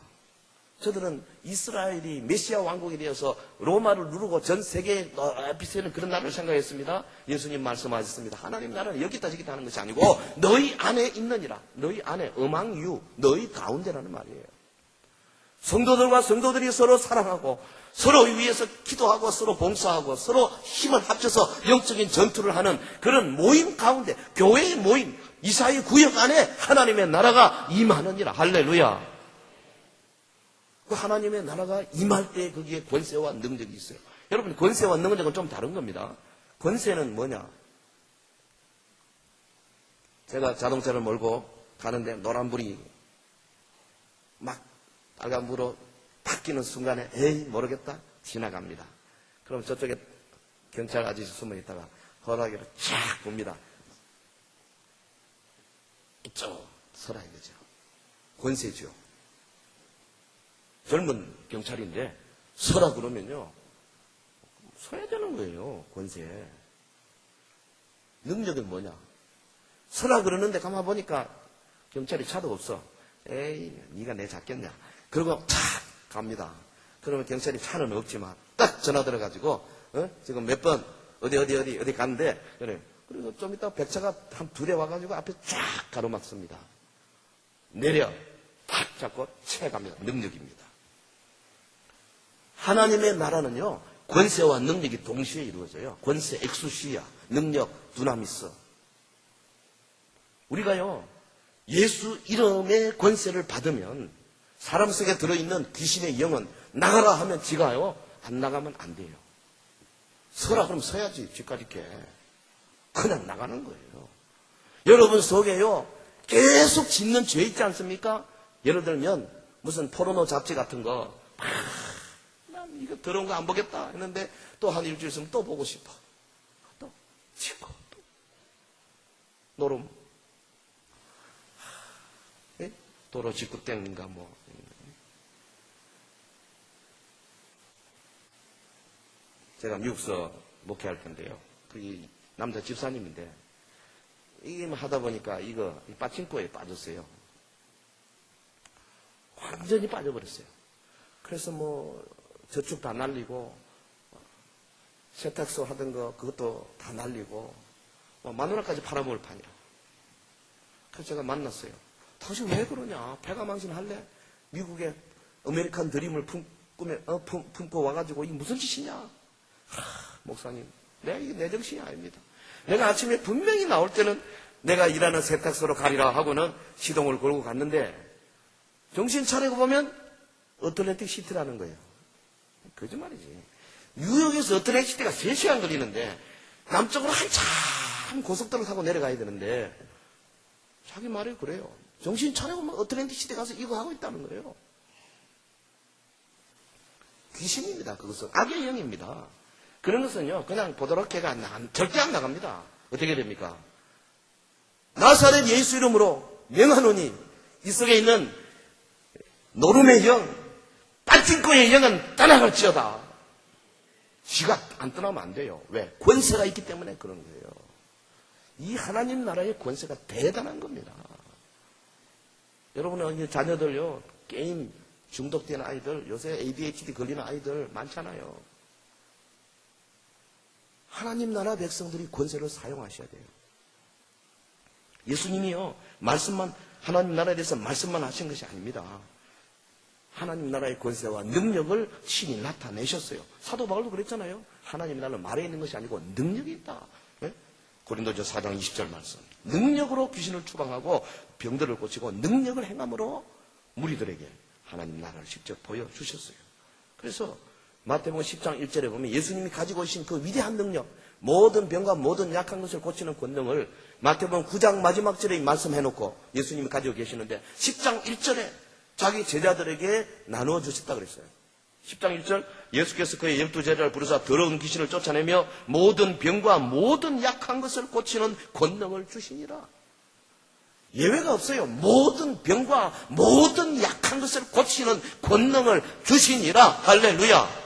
저들은 이스라엘이 메시아 왕국이 되어서 로마를 누르고 전 세계에 높이 세는 그런 나라를 생각했습니다. 예수님 말씀하셨습니다. 하나님 나라는 여기다 저기다 하는 것이 아니고 너희 안에 있느니라. 너희 안에 어망유, 너희 가운데라는 말이에요. 성도들과 성도들이 서로 사랑하고 서로 위해서 기도하고 서로 봉사하고 서로 힘을 합쳐서 영적인 전투를 하는 그런 모임 가운데, 교회의 모임, 이사의 구역 안에 하나님의 나라가 임하느니라. 할렐루야. 그 하나님의 나라가 임할 때 거기에 권세와 능력이 있어요. 여러분, 권세와 능력은 좀 다른 겁니다. 권세는 뭐냐? 제가 자동차를 몰고 가는데 노란불이 막 빨간불로 바뀌는 순간에 에이 모르겠다 지나갑니다. 그럼 저쪽에 경찰 아저씨 숨어 있다가 허락기를 쫙 봅니다. 이쪽 서라 이거죠. 권세죠. 젊은 경찰인데 서라 그러면요 서야 되는 거예요. 권세. 능력은 뭐냐? 서라 그러는데 가만 보니까 경찰이 차도 없어. 에이 네가 내 잡겠냐? 그리고 탁 갑니다. 그러면 경찰이 차는 없지만 딱 전화 들어가지고 지금 몇 번 어디 갔는데 그래. 그래서 좀 이따 백차가 한 두 대 와가지고 앞에 쫙 가로막습니다. 내려 탁 잡고 채 갑니다. 능력입니다. 하나님의 나라는요 권세와 능력이 동시에 이루어져요. 권세 엑수시아, 능력 두나미스. 우리가요 예수 이름의 권세를 받으면 사람 속에 들어있는 귀신의 영은 나가라 하면 지가요 안 나가면 안 돼요. 서라 그럼 서야지. 쥐까지 이렇게 그냥 나가는 거예요. 여러분 속에요 계속 짓는 죄 있지 않습니까? 예를 들면 무슨 포르노 잡지 같은 거 난 이거 더러운 거 안 보겠다 했는데 또 한 일주일 있으면 또 보고 싶어. 또 짓고 또 노름 도로 직구땡인가 뭐. 제가 미국서 목회할 텐데요. 그 남자 집사님인데 이게 하다 보니까 이거 빠친코에 빠졌어요. 완전히 빠져버렸어요. 그래서 뭐 저축 다 날리고 세탁소 하던 거 그것도 다 날리고 뭐 마누라까지 팔아먹을 판이야. 그래서 제가 만났어요. 당신 왜 그러냐? 패가망신 할래? 미국의 아메리칸 드림을 품고 와가지고 이게 무슨 짓이냐? 목사님, 이게 내 정신이 아닙니다. 내가 아침에 분명히 나올 때는 내가 일하는 세탁소로 가리라 하고는 시동을 걸고 갔는데 정신 차리고 보면 어틀랜틱 시티라는 거예요. 거짓말이지. 뉴욕에서 어틀랜틱 시티가 3시간 걸리는데 남쪽으로 한참 고속도로 타고 내려가야 되는데 자기 말이 그래요. 정신 차리고 어틀랜틱 시티 가서 이거 하고 있다는 거예요. 귀신입니다. 그것은 악의 영입니다. 그런 것은요 그냥 보도록해가 절대 안 나갑니다. 어떻게 됩니까? 나사렛 예수 이름으로 명하노니 이 속에 있는 노름의 영, 빠진코의 영은 떠나갈지어다. 지가 안 떠나면 안 돼요. 왜? 권세가 있기 때문에 그런 거예요. 이 하나님 나라의 권세가 대단한 겁니다. 여러분은 자녀들요 게임 중독된 아이들, 요새 ADHD 걸리는 아이들 많잖아요. 하나님 나라 백성들이 권세를 사용하셔야 돼요. 예수님이요 하나님 나라에 대해서 말씀만 하신 것이 아닙니다. 하나님 나라의 권세와 능력을 신이 나타내셨어요. 사도 바울도 그랬잖아요. 하나님 나라는 말에 있는 것이 아니고 능력이 있다. 네? 고린도전서 4장 20절 말씀. 능력으로 귀신을 추방하고 병들을 고치고 능력을 행함으로 무리들에게 하나님 나라를 직접 보여주셨어요. 그래서 마태복음 10장 1절에 보면 예수님이 가지고 오신 그 위대한 능력, 모든 병과 모든 약한 것을 고치는 권능을 마태복음 9장 마지막 절에 말씀해놓고 예수님이 가지고 계시는데 10장 1절에 자기 제자들에게 나누어 주셨다 그랬어요. 10장 1절 예수께서 그의 12제자를 부르사 더러운 귀신을 쫓아내며 모든 병과 모든 약한 것을 고치는 권능을 주시니라. 예외가 없어요. 모든 병과 모든 약한 것을 고치는 권능을 주시니라. 할렐루야.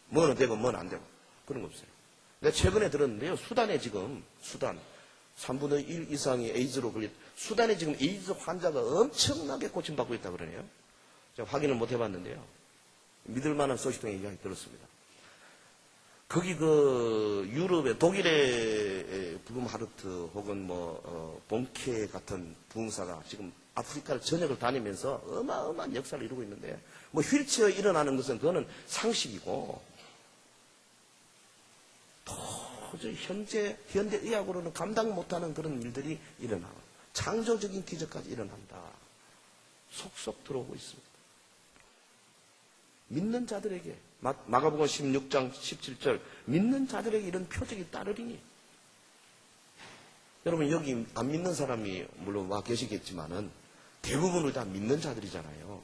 뭐는 되고 뭐는 안 되고 그런 거 없어요. 내가 최근에 들었는데요. 수단에 지금 3분의 1 이상이 에이즈로 걸린 수단에 지금 에이즈 환자가 엄청나게 고침받고 있다고 그러네요. 제가 확인을 못 해봤는데요. 믿을 만한 소식통 얘기가 들었습니다. 거기 유럽의 독일의 블룸하르트 혹은 본케 같은 부흥사가 지금 아프리카를 전역을 다니면서 어마어마한 역사를 이루고 있는데, 휠체어 일어나는 것은 그거는 상식이고, 도저히 현대 의학으로는 감당 못하는 그런 일들이 일어나고, 창조적인 기적까지 일어난다. 속속 들어오고 있습니다. 믿는 자들에게, 마가복음 16장 17절, 믿는 자들에게 이런 표적이 따르리니. 여러분, 여기 안 믿는 사람이 물론 와 계시겠지만은 대부분을 다 믿는 자들이잖아요.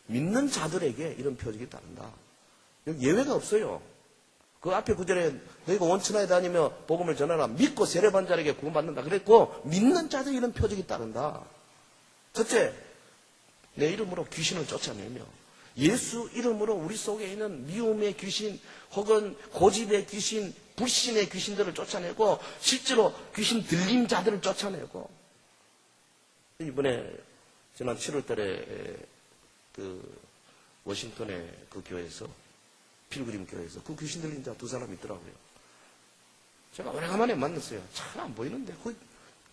믿는 자들에게 이런 표적이 따른다. 여기 예외가 없어요. 그 앞에 구절에 너희가 원천하에 다니며 복음을 전하라. 믿고 세례받은 자에게 구원받는다. 그랬고, 믿는 자들에게 이런 표적이 따른다. 첫째, 내 이름으로 귀신을 쫓아내며, 예수 이름으로 우리 속에 있는 미움의 귀신 혹은 고집의 귀신, 불신의 귀신들을 쫓아내고, 실제로 귀신 들린 자들을 쫓아내고. 이번에 지난 7월 달에 워싱턴의 그 교회에서, 필그림 교회에서 그 귀신 들린 자 2사람이 있더라고요. 제가 오래간만에 만났어요. 잘 안 보이는데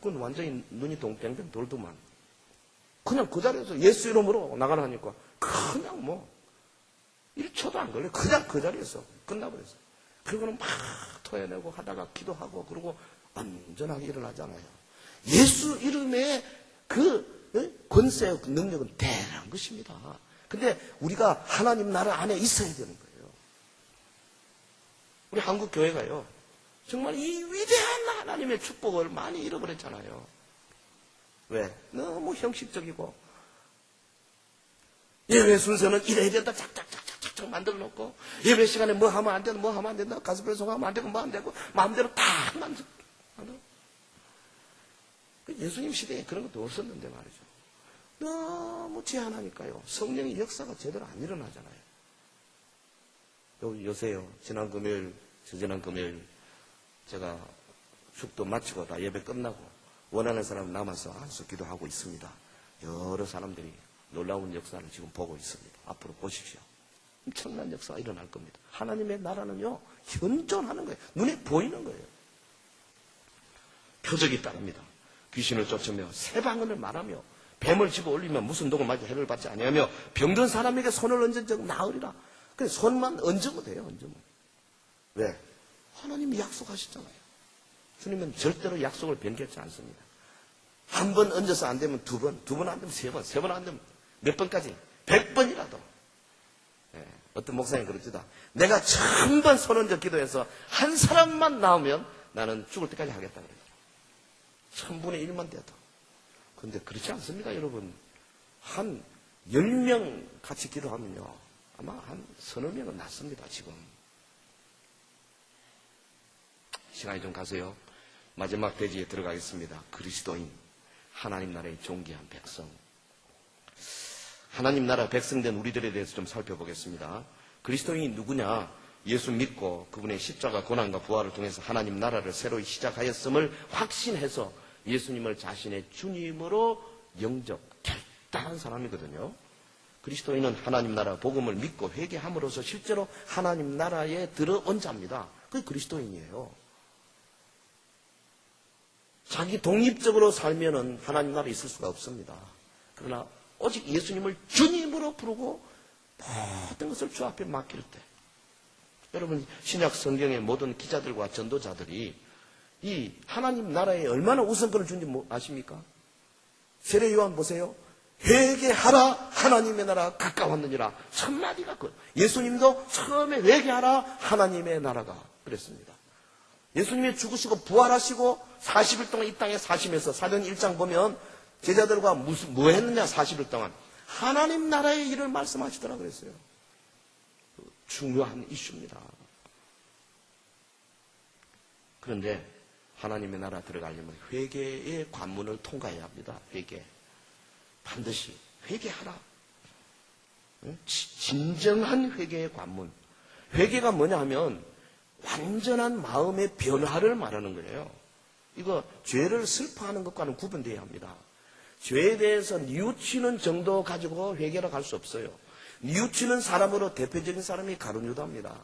그건 완전히 눈이 동땡땡 돌더만. 그냥 그 자리에서 예수 이름으로 나가라 하니까 그냥 1초도 안 걸려. 그냥 그 자리에서 끝나버렸어요. 그리고는 막 토해내고 하다가 기도하고 그러고 안전하게 일어나잖아요. 예수 이름의 그 권세, 능력은 대단한 것입니다. 근데 우리가 하나님 나라 안에 있어야 되는 거예요. 우리 한국 교회가요, 정말 이 위대한 하나님의 축복을 많이 잃어버렸잖아요. 왜? 너무 형식적이고, 예배 순서는 이래야 된다, 착착착착착 만들어 놓고, 예배 시간에 뭐 하면 안 된다, 뭐 하면 안 된다, 가수 배송하면 안 되고, 뭐 안 되고, 마음대로 다 만들어. 예수님 시대에 그런 것도 없었는데 말이죠. 너무 제한하니까요. 성령의 역사가 제대로 안 일어나잖아요. 요새요, 지난 금요일, 저지난 금요일, 제가 축도 마치고 다 예배 끝나고, 원하는 사람 남아서 안수 기도하고 있습니다. 여러 사람들이 놀라운 역사를 지금 보고 있습니다. 앞으로 보십시오. 엄청난 역사가 일어날 겁니다. 하나님의 나라는요, 현존하는 거예요. 눈에 보이는 거예요. 표적이 따릅니다. 귀신을 쫓으며 새방언을 말하며 뱀을 집어 올리면 무슨 독을 맞아 해를 받지 아니하며 병든 사람에게 손을 얹은 적 나으리라. 그래, 손만 얹으면 돼요. 얹으면. 왜? 하나님이 약속하셨잖아요. 주님은 절대로 약속을 변경하지 않습니다. 한 번 얹어서 안 되면 2번, 2번 안 되면 3번, 3번 안 되면 몇 번까지? 100번이라도. 예, 어떤 목사님 그러지다. 내가 1000번 손 얹어 기도해서 한 사람만 나오면 나는 죽을 때까지 하겠다 그래요. 1000분의 1만 돼도. 그런데 그렇지 않습니다, 여러분. 한 10명 같이 기도하면요, 아마 한 서너 명은 낫습니다, 지금. 시간이 좀 가세요. 마지막 페이지에 들어가겠습니다. 그리스도인, 하나님 나라의 존귀한 백성. 하나님 나라 백성된 우리들에 대해서 좀 살펴보겠습니다. 그리스도인이 누구냐? 예수 믿고 그분의 십자가 고난과 부활을 통해서 하나님 나라를 새로이 시작하였음을 확신해서 예수님을 자신의 주님으로 영접, 결단한 사람이거든요. 그리스도인은 하나님 나라 복음을 믿고 회개함으로써 실제로 하나님 나라에 들어온 자입니다. 그게 그리스도인이에요. 자기 독립적으로 살면은 하나님 나라에 있을 수가 없습니다. 그러나 오직 예수님을 주님으로 부르고 모든 것을 주 앞에 맡길 때, 여러분 신약 성경의 모든 기자들과 전도자들이 이 하나님 나라에 얼마나 우선권을 준지 아십니까? 세례 요한 보세요. 회개하라, 하나님의 나라가 가까웠느니라. 첫 마디가 그. 예수님도 처음에 회개하라, 하나님의 나라가 그랬습니다. 예수님이 죽으시고 부활하시고 40일 동안 이 땅에 사시면서 사도행 1장 보면 제자들과 뭐 했느냐 40일 동안 하나님 나라의 일을 말씀하시더라 그랬어요. 중요한 이슈입니다. 그런데 하나님의 나라 들어가려면 회개의 관문을 통과해야 합니다. 회개. 반드시 회개하라. 진정한 회개의 관문. 회개가 뭐냐 하면 완전한 마음의 변화를 말하는 거예요. 이거 죄를 슬퍼하는 것과는 구분되어야 합니다. 죄에 대해서 뉘우치는 정도 가지고 회개를 할 수 없어요. 뉘우치는 사람으로 대표적인 사람이 가룟 유다입니다.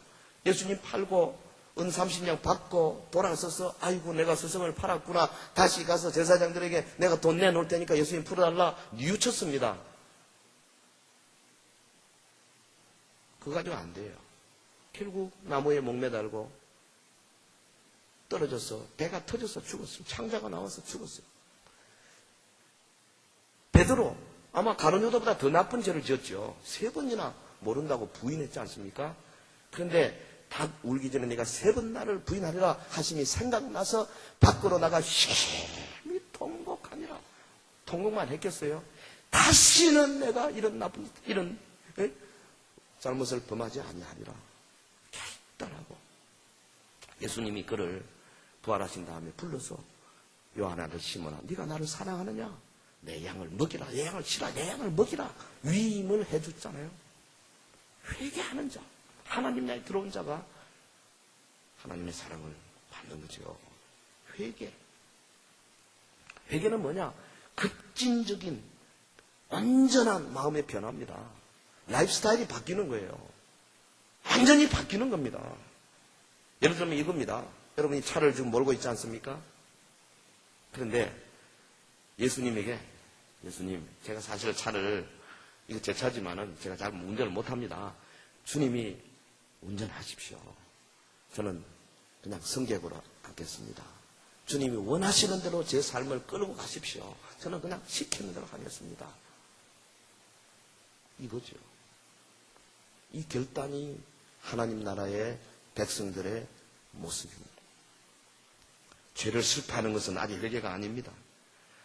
예수님 팔고 은 30냥 받고 돌아서서 아이고 내가 스승을 팔았구나. 다시 가서 제사장들에게 내가 돈 내놓을 테니까 예수님 풀어달라. 뉘우쳤습니다. 그거 가지고 안 돼요. 결국 나무에 목매달고 떨어져서 배가 터져서 죽었어요. 창자가 나와서 죽었어요. 베드로 아마 가룟 유다보다 더 나쁜 죄를 지었죠. 3번이나 모른다고 부인했지 않습니까? 그런데 닭 울기 전에 내가 3번 나를 부인하리라 하심이 생각나서 밖으로 나가 심히 통곡하니라. 통곡만 했겠어요? 다시는 내가 이런 잘못을 범하지 아니하리라. 결단하고 예수님이 그를 부활하신 다음에 불러서 요한 아들 시몬아, 네가 나를 사랑하느냐? 내 양을 먹이라, 내 양을 치라, 내 양을 먹이라 위임을 해줬잖아요. 회개하는 자, 하나님 나라에 들어온 자가 하나님의 사랑을 받는 거죠. 회개는 뭐냐? 급진적인 온전한 마음의 변화입니다. 라이프 스타일이 바뀌는 거예요. 완전히 바뀌는 겁니다. 예를 들면 이겁니다. 여러분이 차를 지금 몰고 있지 않습니까? 그런데 예수님에게, 예수님, 제가 사실 차를, 이거 제 차지만은 제가 잘 운전을 못합니다. 주님이 운전하십시오. 저는 그냥 승객으로 앉겠습니다. 주님이 원하시는 대로 제 삶을 끌고 가십시오. 저는 그냥 시키는 대로 하겠습니다. 이거죠. 이 결단이 하나님 나라의 백성들의 모습입니다. 죄를 슬퍼하는 것은 아직 회개가 아닙니다.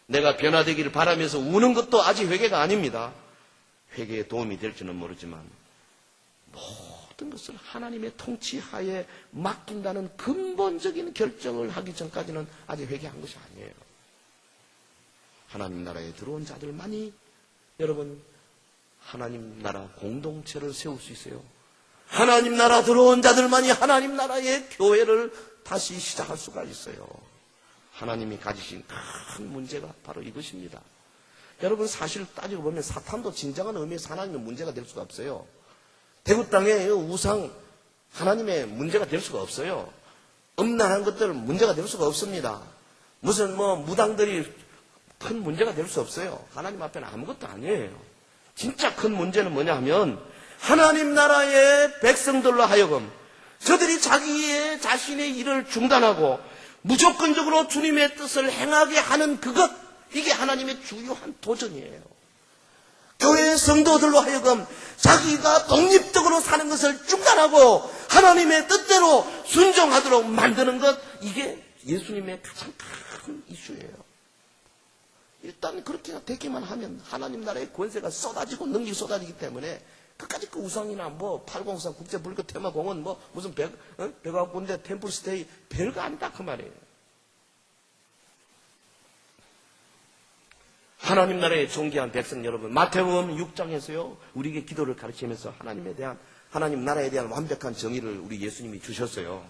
내가 변화되기를 바라면서 우는 것도 아직 회개가 아닙니다. 회개에 도움이 될지는 모르지만 모든 것을 하나님의 통치하에 맡긴다는 근본적인 결정을 하기 전까지는 아직 회개한 것이 아니에요. 하나님 나라에 들어온 자들만이 여러분 하나님 나라 공동체를 세울 수 있어요. 하나님 나라 들어온 자들만이 하나님 나라의 교회를 다시 시작할 수가 있어요. 하나님이 가지신 큰 문제가 바로 이것입니다. 여러분 사실 따지고 보면 사탄도 진정한 의미에서 하나님의 문제가 될 수가 없어요. 대구 땅의 우상 하나님의 문제가 될 수가 없어요. 음란한 것들 문제가 될 수가 없습니다. 무슨 무당들이 큰 문제가 될 수 없어요. 하나님 앞에는 아무것도 아니에요. 진짜 큰 문제는 뭐냐 하면 하나님 나라의 백성들로 하여금 저들이 자신의 일을 중단하고 무조건적으로 주님의 뜻을 행하게 하는 그것, 이게 하나님의 주요한 도전이에요. 교회 성도들로 하여금 자기가 독립적으로 사는 것을 중단하고 하나님의 뜻대로 순종하도록 만드는 것, 이게 예수님의 가장 큰 이슈예요. 일단 그렇게 되기만 하면 하나님 나라의 권세가 쏟아지고 능력이 쏟아지기 때문에 끝까지 그 우상이나 803 국제불교 테마공원 무슨 백악군대 템플스테이 별거 아니다 그 말이에요. 하나님 나라의 존귀한 백성 여러분, 마태복음 6장에서요 우리에게 기도를 가르치면서 하나님 나라에 대한 완벽한 정의를 우리 예수님이 주셨어요.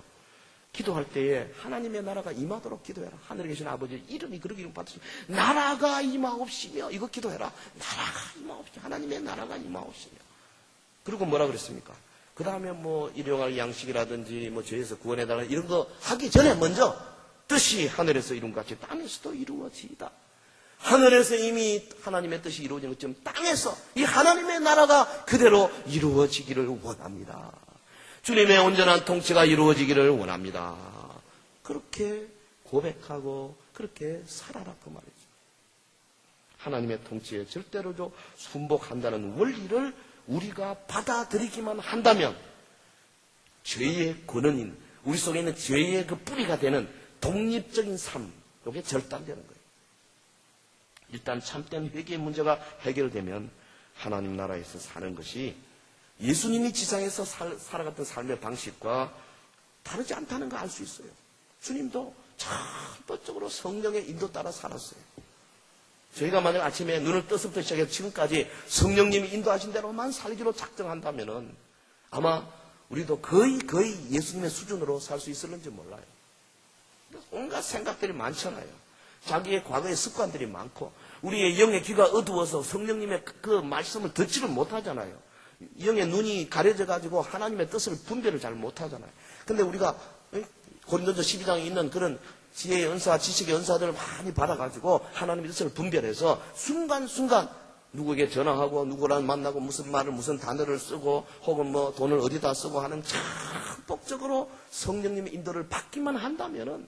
기도할 때에 하나님의 나라가 임하도록 기도해라. 하늘에 계신 아버지 이름이 그렇게 이름 받으시면 나라가 임하옵시며, 이거 기도해라. 나라가 임하옵시며, 하나님의 나라가 임하옵시며. 그리고 뭐라 그랬습니까? 그 다음에 일용할 양식이라든지 죄에서 구원해달라 이런 거 하기 전에 먼저 뜻이 하늘에서 이룬 것 같이 땅에서도 이루어지이다. 하늘에서 이미 하나님의 뜻이 이루어진 것처럼 땅에서 이 하나님의 나라가 그대로 이루어지기를 원합니다. 주님의 온전한 통치가 이루어지기를 원합니다. 그렇게 고백하고 그렇게 살아라 그 말이죠. 하나님의 통치에 절대로 순복한다는 원리를 우리가 받아들이기만 한다면 죄의 근원인, 우리 속에 있는 죄의 그 뿌리가 되는 독립적인 삶, 이게 절단되는 거예요. 일단 참된 회개의 문제가 해결되면 하나님 나라에서 사는 것이 예수님이 지상에서 살아갔던 삶의 방식과 다르지 않다는 걸 알 수 있어요. 주님도 전반적으로 성령의 인도 따라 살았어요. 저희가 만약 아침에 눈을 떠서부터 시작해서 지금까지 성령님이 인도하신 대로만 살기로 작정한다면은 아마 우리도 거의 예수님의 수준으로 살 수 있을는지 몰라요. 온갖 생각들이 많잖아요. 자기의 과거의 습관들이 많고 우리의 영의 귀가 어두워서 성령님의 그 말씀을 듣지를 못하잖아요. 영의 눈이 가려져가지고 하나님의 뜻을 분별을 잘 못하잖아요. 근데 우리가 고린도서 12장에 있는 그런 지혜의 은사, 지식의 은사들을 많이 받아가지고 하나님의 뜻을 분별해서 순간순간 누구에게 전화하고 누구랑 만나고 무슨 말을 무슨 단어를 쓰고 혹은 뭐 돈을 어디다 쓰고 하는 적극적으로 성령님의 인도를 받기만 한다면은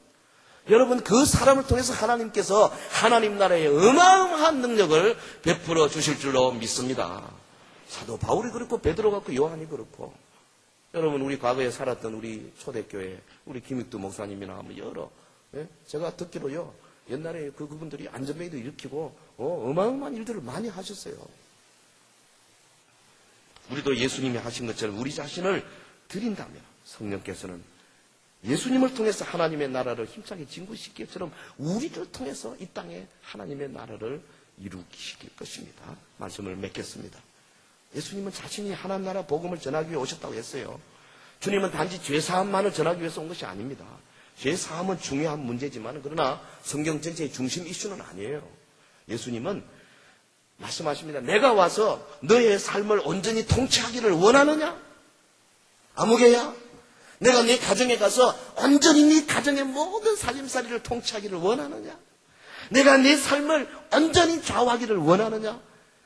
여러분 그 사람을 통해서 하나님께서 하나님 나라의 어마어마한 능력을 베풀어 주실 줄로 믿습니다. 사도 바울이 그렇고 베드로가 그렇고 요한이 그렇고 여러분 우리 과거에 살았던 우리 초대교회 우리 김익두 목사님이나 뭐 여러 제가 듣기로요 옛날에 그분들이 안전벨도 일으키고 어마어마한 일들을 많이 하셨어요. 우리도 예수님이 하신 것처럼 우리 자신을 드린다면 성령께서는 예수님을 통해서 하나님의 나라를 힘차게 진구시킬 것처럼 우리를 통해서 이 땅에 하나님의 나라를 이루시킬 것입니다. 말씀을 맺겠습니다. 예수님은 자신이 하나님 나라 복음을 전하기 위해 오셨다고 했어요. 주님은 단지 죄사함만을 전하기 위해서 온 것이 아닙니다. 죄사함은 중요한 문제지만 그러나 성경 전체의 중심 이슈는 아니에요. 예수님은 말씀하십니다. 내가 와서 너의 삶을 온전히 통치하기를 원하느냐? 아무개야? 내가 네 가정에 가서 온전히 네 가정의 모든 살림살이를 통치하기를 원하느냐? 내가 네 삶을 온전히 좌우하기를 원하느냐?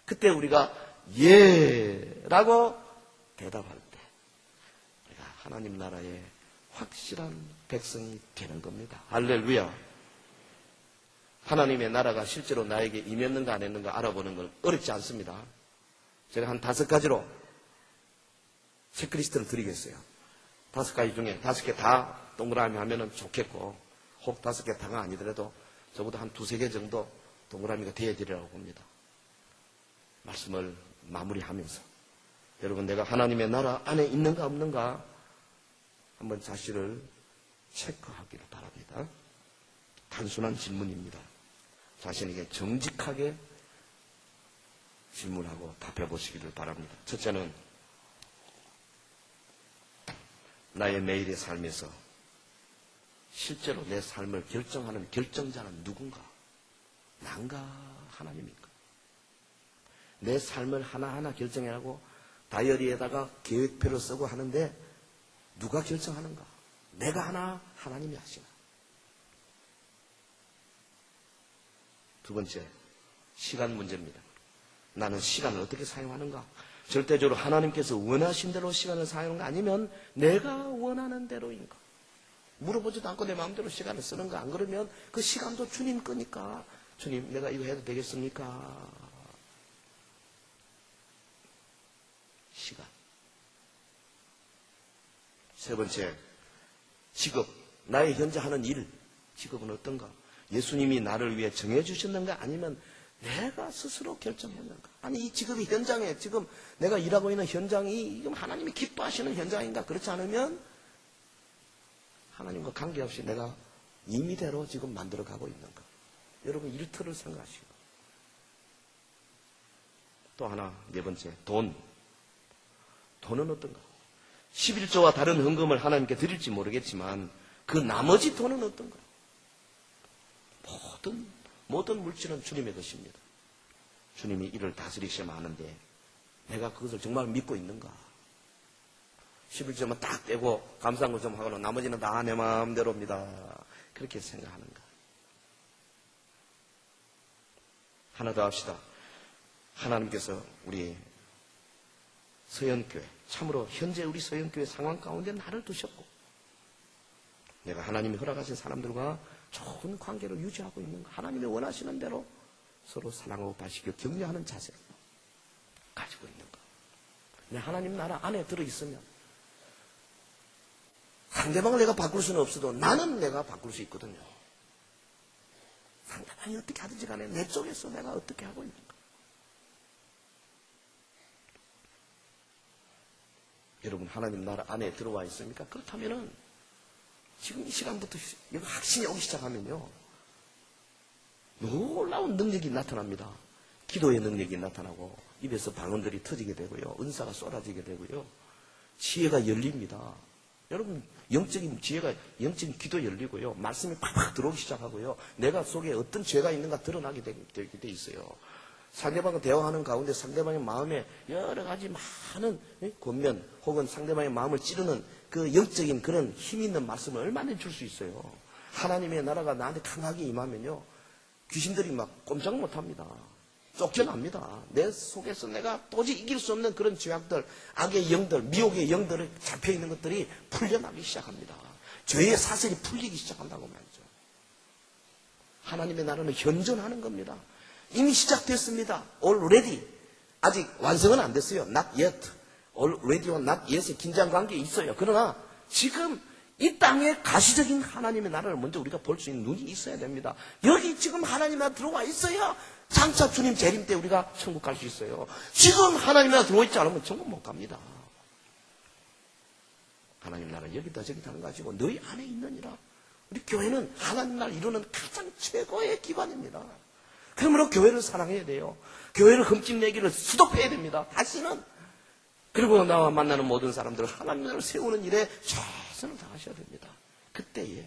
그때 우리가 예라고 대답할 때 우리가 하나님 나라의 확실한 백성이 되는 겁니다. 할렐루야. 하나님의 나라가 실제로 나에게 임했는가 안 했는가 알아보는 건 어렵지 않습니다. 제가 한 5가지로 체크리스트를 드리겠어요. 5가지 중에 5개 다 동그라미 하면 좋겠고 혹 5개 다가 아니더라도 저보다 한 2-3개 정도 동그라미가 되어야 되리라고 봅니다. 말씀을 마무리하면서 여러분 내가 하나님의 나라 안에 있는가 없는가 한번 자신을 체크하기를 바랍니다. 단순한 질문입니다. 자신에게 정직하게 질문하고 답해 보시기를 바랍니다. 첫째는 나의 매일의 삶에서 실제로 내 삶을 결정하는 결정자는 누군가? 난가 하나님입니까? 내 삶을 하나하나 결정해라고 다이어리에다가 계획표를 쓰고 하는데 누가 결정하는가? 내가 하나, 하나님이 하시나? 두 번째, 시간 문제입니다. 나는 시간을 어떻게 사용하는가? 절대적으로 하나님께서 원하신 대로 시간을 사용하는가? 아니면 내가 원하는 대로인가? 물어보지도 않고 내 마음대로 시간을 쓰는가? 안 그러면 그 시간도 주님 거니까 주님 내가 이거 해도 되겠습니까? 시간. 세 번째, 직업. 나의 현재 하는 일. 직업은 어떤가? 예수님이 나를 위해 정해주셨는가? 아니면 내가 스스로 결정했는가? 아니, 이 직업이 현장에, 지금 내가 일하고 있는 현장이 지금 하나님이 기뻐하시는 현장인가? 그렇지 않으면 하나님과 관계없이 내가 임의대로 지금 만들어가고 있는가? 여러분, 일터를 생각하시고. 또 하나, 네 번째, 돈. 돈은 어떤가? 11조와 다른 헌금을 하나님께 드릴지 모르겠지만 그 나머지 돈은 어떤가? 모든 물질은 주님의 것입니다. 주님이 이를 다스리셔야 하는데 내가 그것을 정말 믿고 있는가? 11조만 딱 떼고 감사한 것 좀 하고 나머지는 다 내 마음대로입니다. 그렇게 생각하는가? 하나 더 합시다. 하나님께서 우리 서연교회, 참으로 현재 우리 서연교회 상황 가운데 나를 두셨고 내가 하나님이 허락하신 사람들과 좋은 관계를 유지하고 있는가? 하나님이 원하시는 대로 서로 사랑하고 바시고 격려하는 자세를 가지고 있는가? 내 하나님 나라 안에 들어있으면 상대방을 내가 바꿀 수는 없어도 나는 내가 바꿀 수 있거든요. 상대방이 어떻게 하든지 간에 내 쪽에서 내가 어떻게 하고 있는가? 여러분 하나님 나라 안에 들어와 있습니까? 그렇다면은 지금 이 시간부터 확신이 오기 시작하면요 놀라운 능력이 나타납니다. 기도의 능력이 나타나고 입에서 방언들이 터지게 되고요 은사가 쏟아지게 되고요 지혜가 열립니다. 여러분, 영적인 지혜가, 영적인 귀도 열리고요. 말씀이 팍팍 들어오기 시작하고요. 내가 속에 어떤 죄가 있는가 드러나게 되게 돼 있어요. 상대방과 대화하는 가운데 상대방의 마음에 여러 가지 많은 권면 혹은 상대방의 마음을 찌르는 그 영적인 그런 힘 있는 말씀을 얼마나 줄 수 있어요. 하나님의 나라가 나한테 강하게 임하면요. 귀신들이 막 꼼짝 못합니다. 쫓겨납니다. 내 속에서 내가 도저히 이길 수 없는 그런 죄악들, 악의 영들, 미혹의 영들이 잡혀있는 것들이 풀려나기 시작합니다. 죄의 사슬이 풀리기 시작한다고 말이죠. 하나님의 나라는 현존하는 겁니다. 이미 시작됐습니다. already. 아직 완성은 안 됐어요. not yet. already와 not yet의 긴장관계에 있어요. 그러나 지금 이 땅에 가시적인 하나님의 나라를 먼저 우리가 볼 수 있는 눈이 있어야 됩니다. 여기 지금 하나님 나라 들어와 있어야 장차 주님 재림 때 우리가 천국 갈 수 있어요. 지금 하나님 나라 들어와 있지 않으면 천국 못 갑니다. 하나님 나라 여기다 저기다 하는 거 가지고 너희 안에 있느니라. 우리 교회는 하나님 나라를 이루는 가장 최고의 기관입니다. 그러므로 교회를 사랑해야 돼요. 교회를 흠집내기를 수독해야 됩니다. 다시는. 그리고 나와 만나는 모든 사람들은 하나님 나라를 세우는 일에 최선을 다하셔야 됩니다. 그때에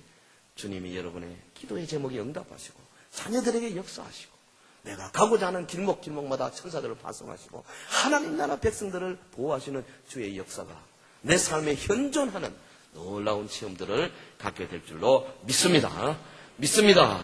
주님이 여러분의 기도의 제목에 응답하시고 자녀들에게 역사하시고 내가 가고자 하는 길목길목마다 천사들을 파송하시고 하나님 나라 백성들을 보호하시는 주의 역사가 내 삶에 현존하는 놀라운 체험들을 갖게 될 줄로 믿습니다. 믿습니다.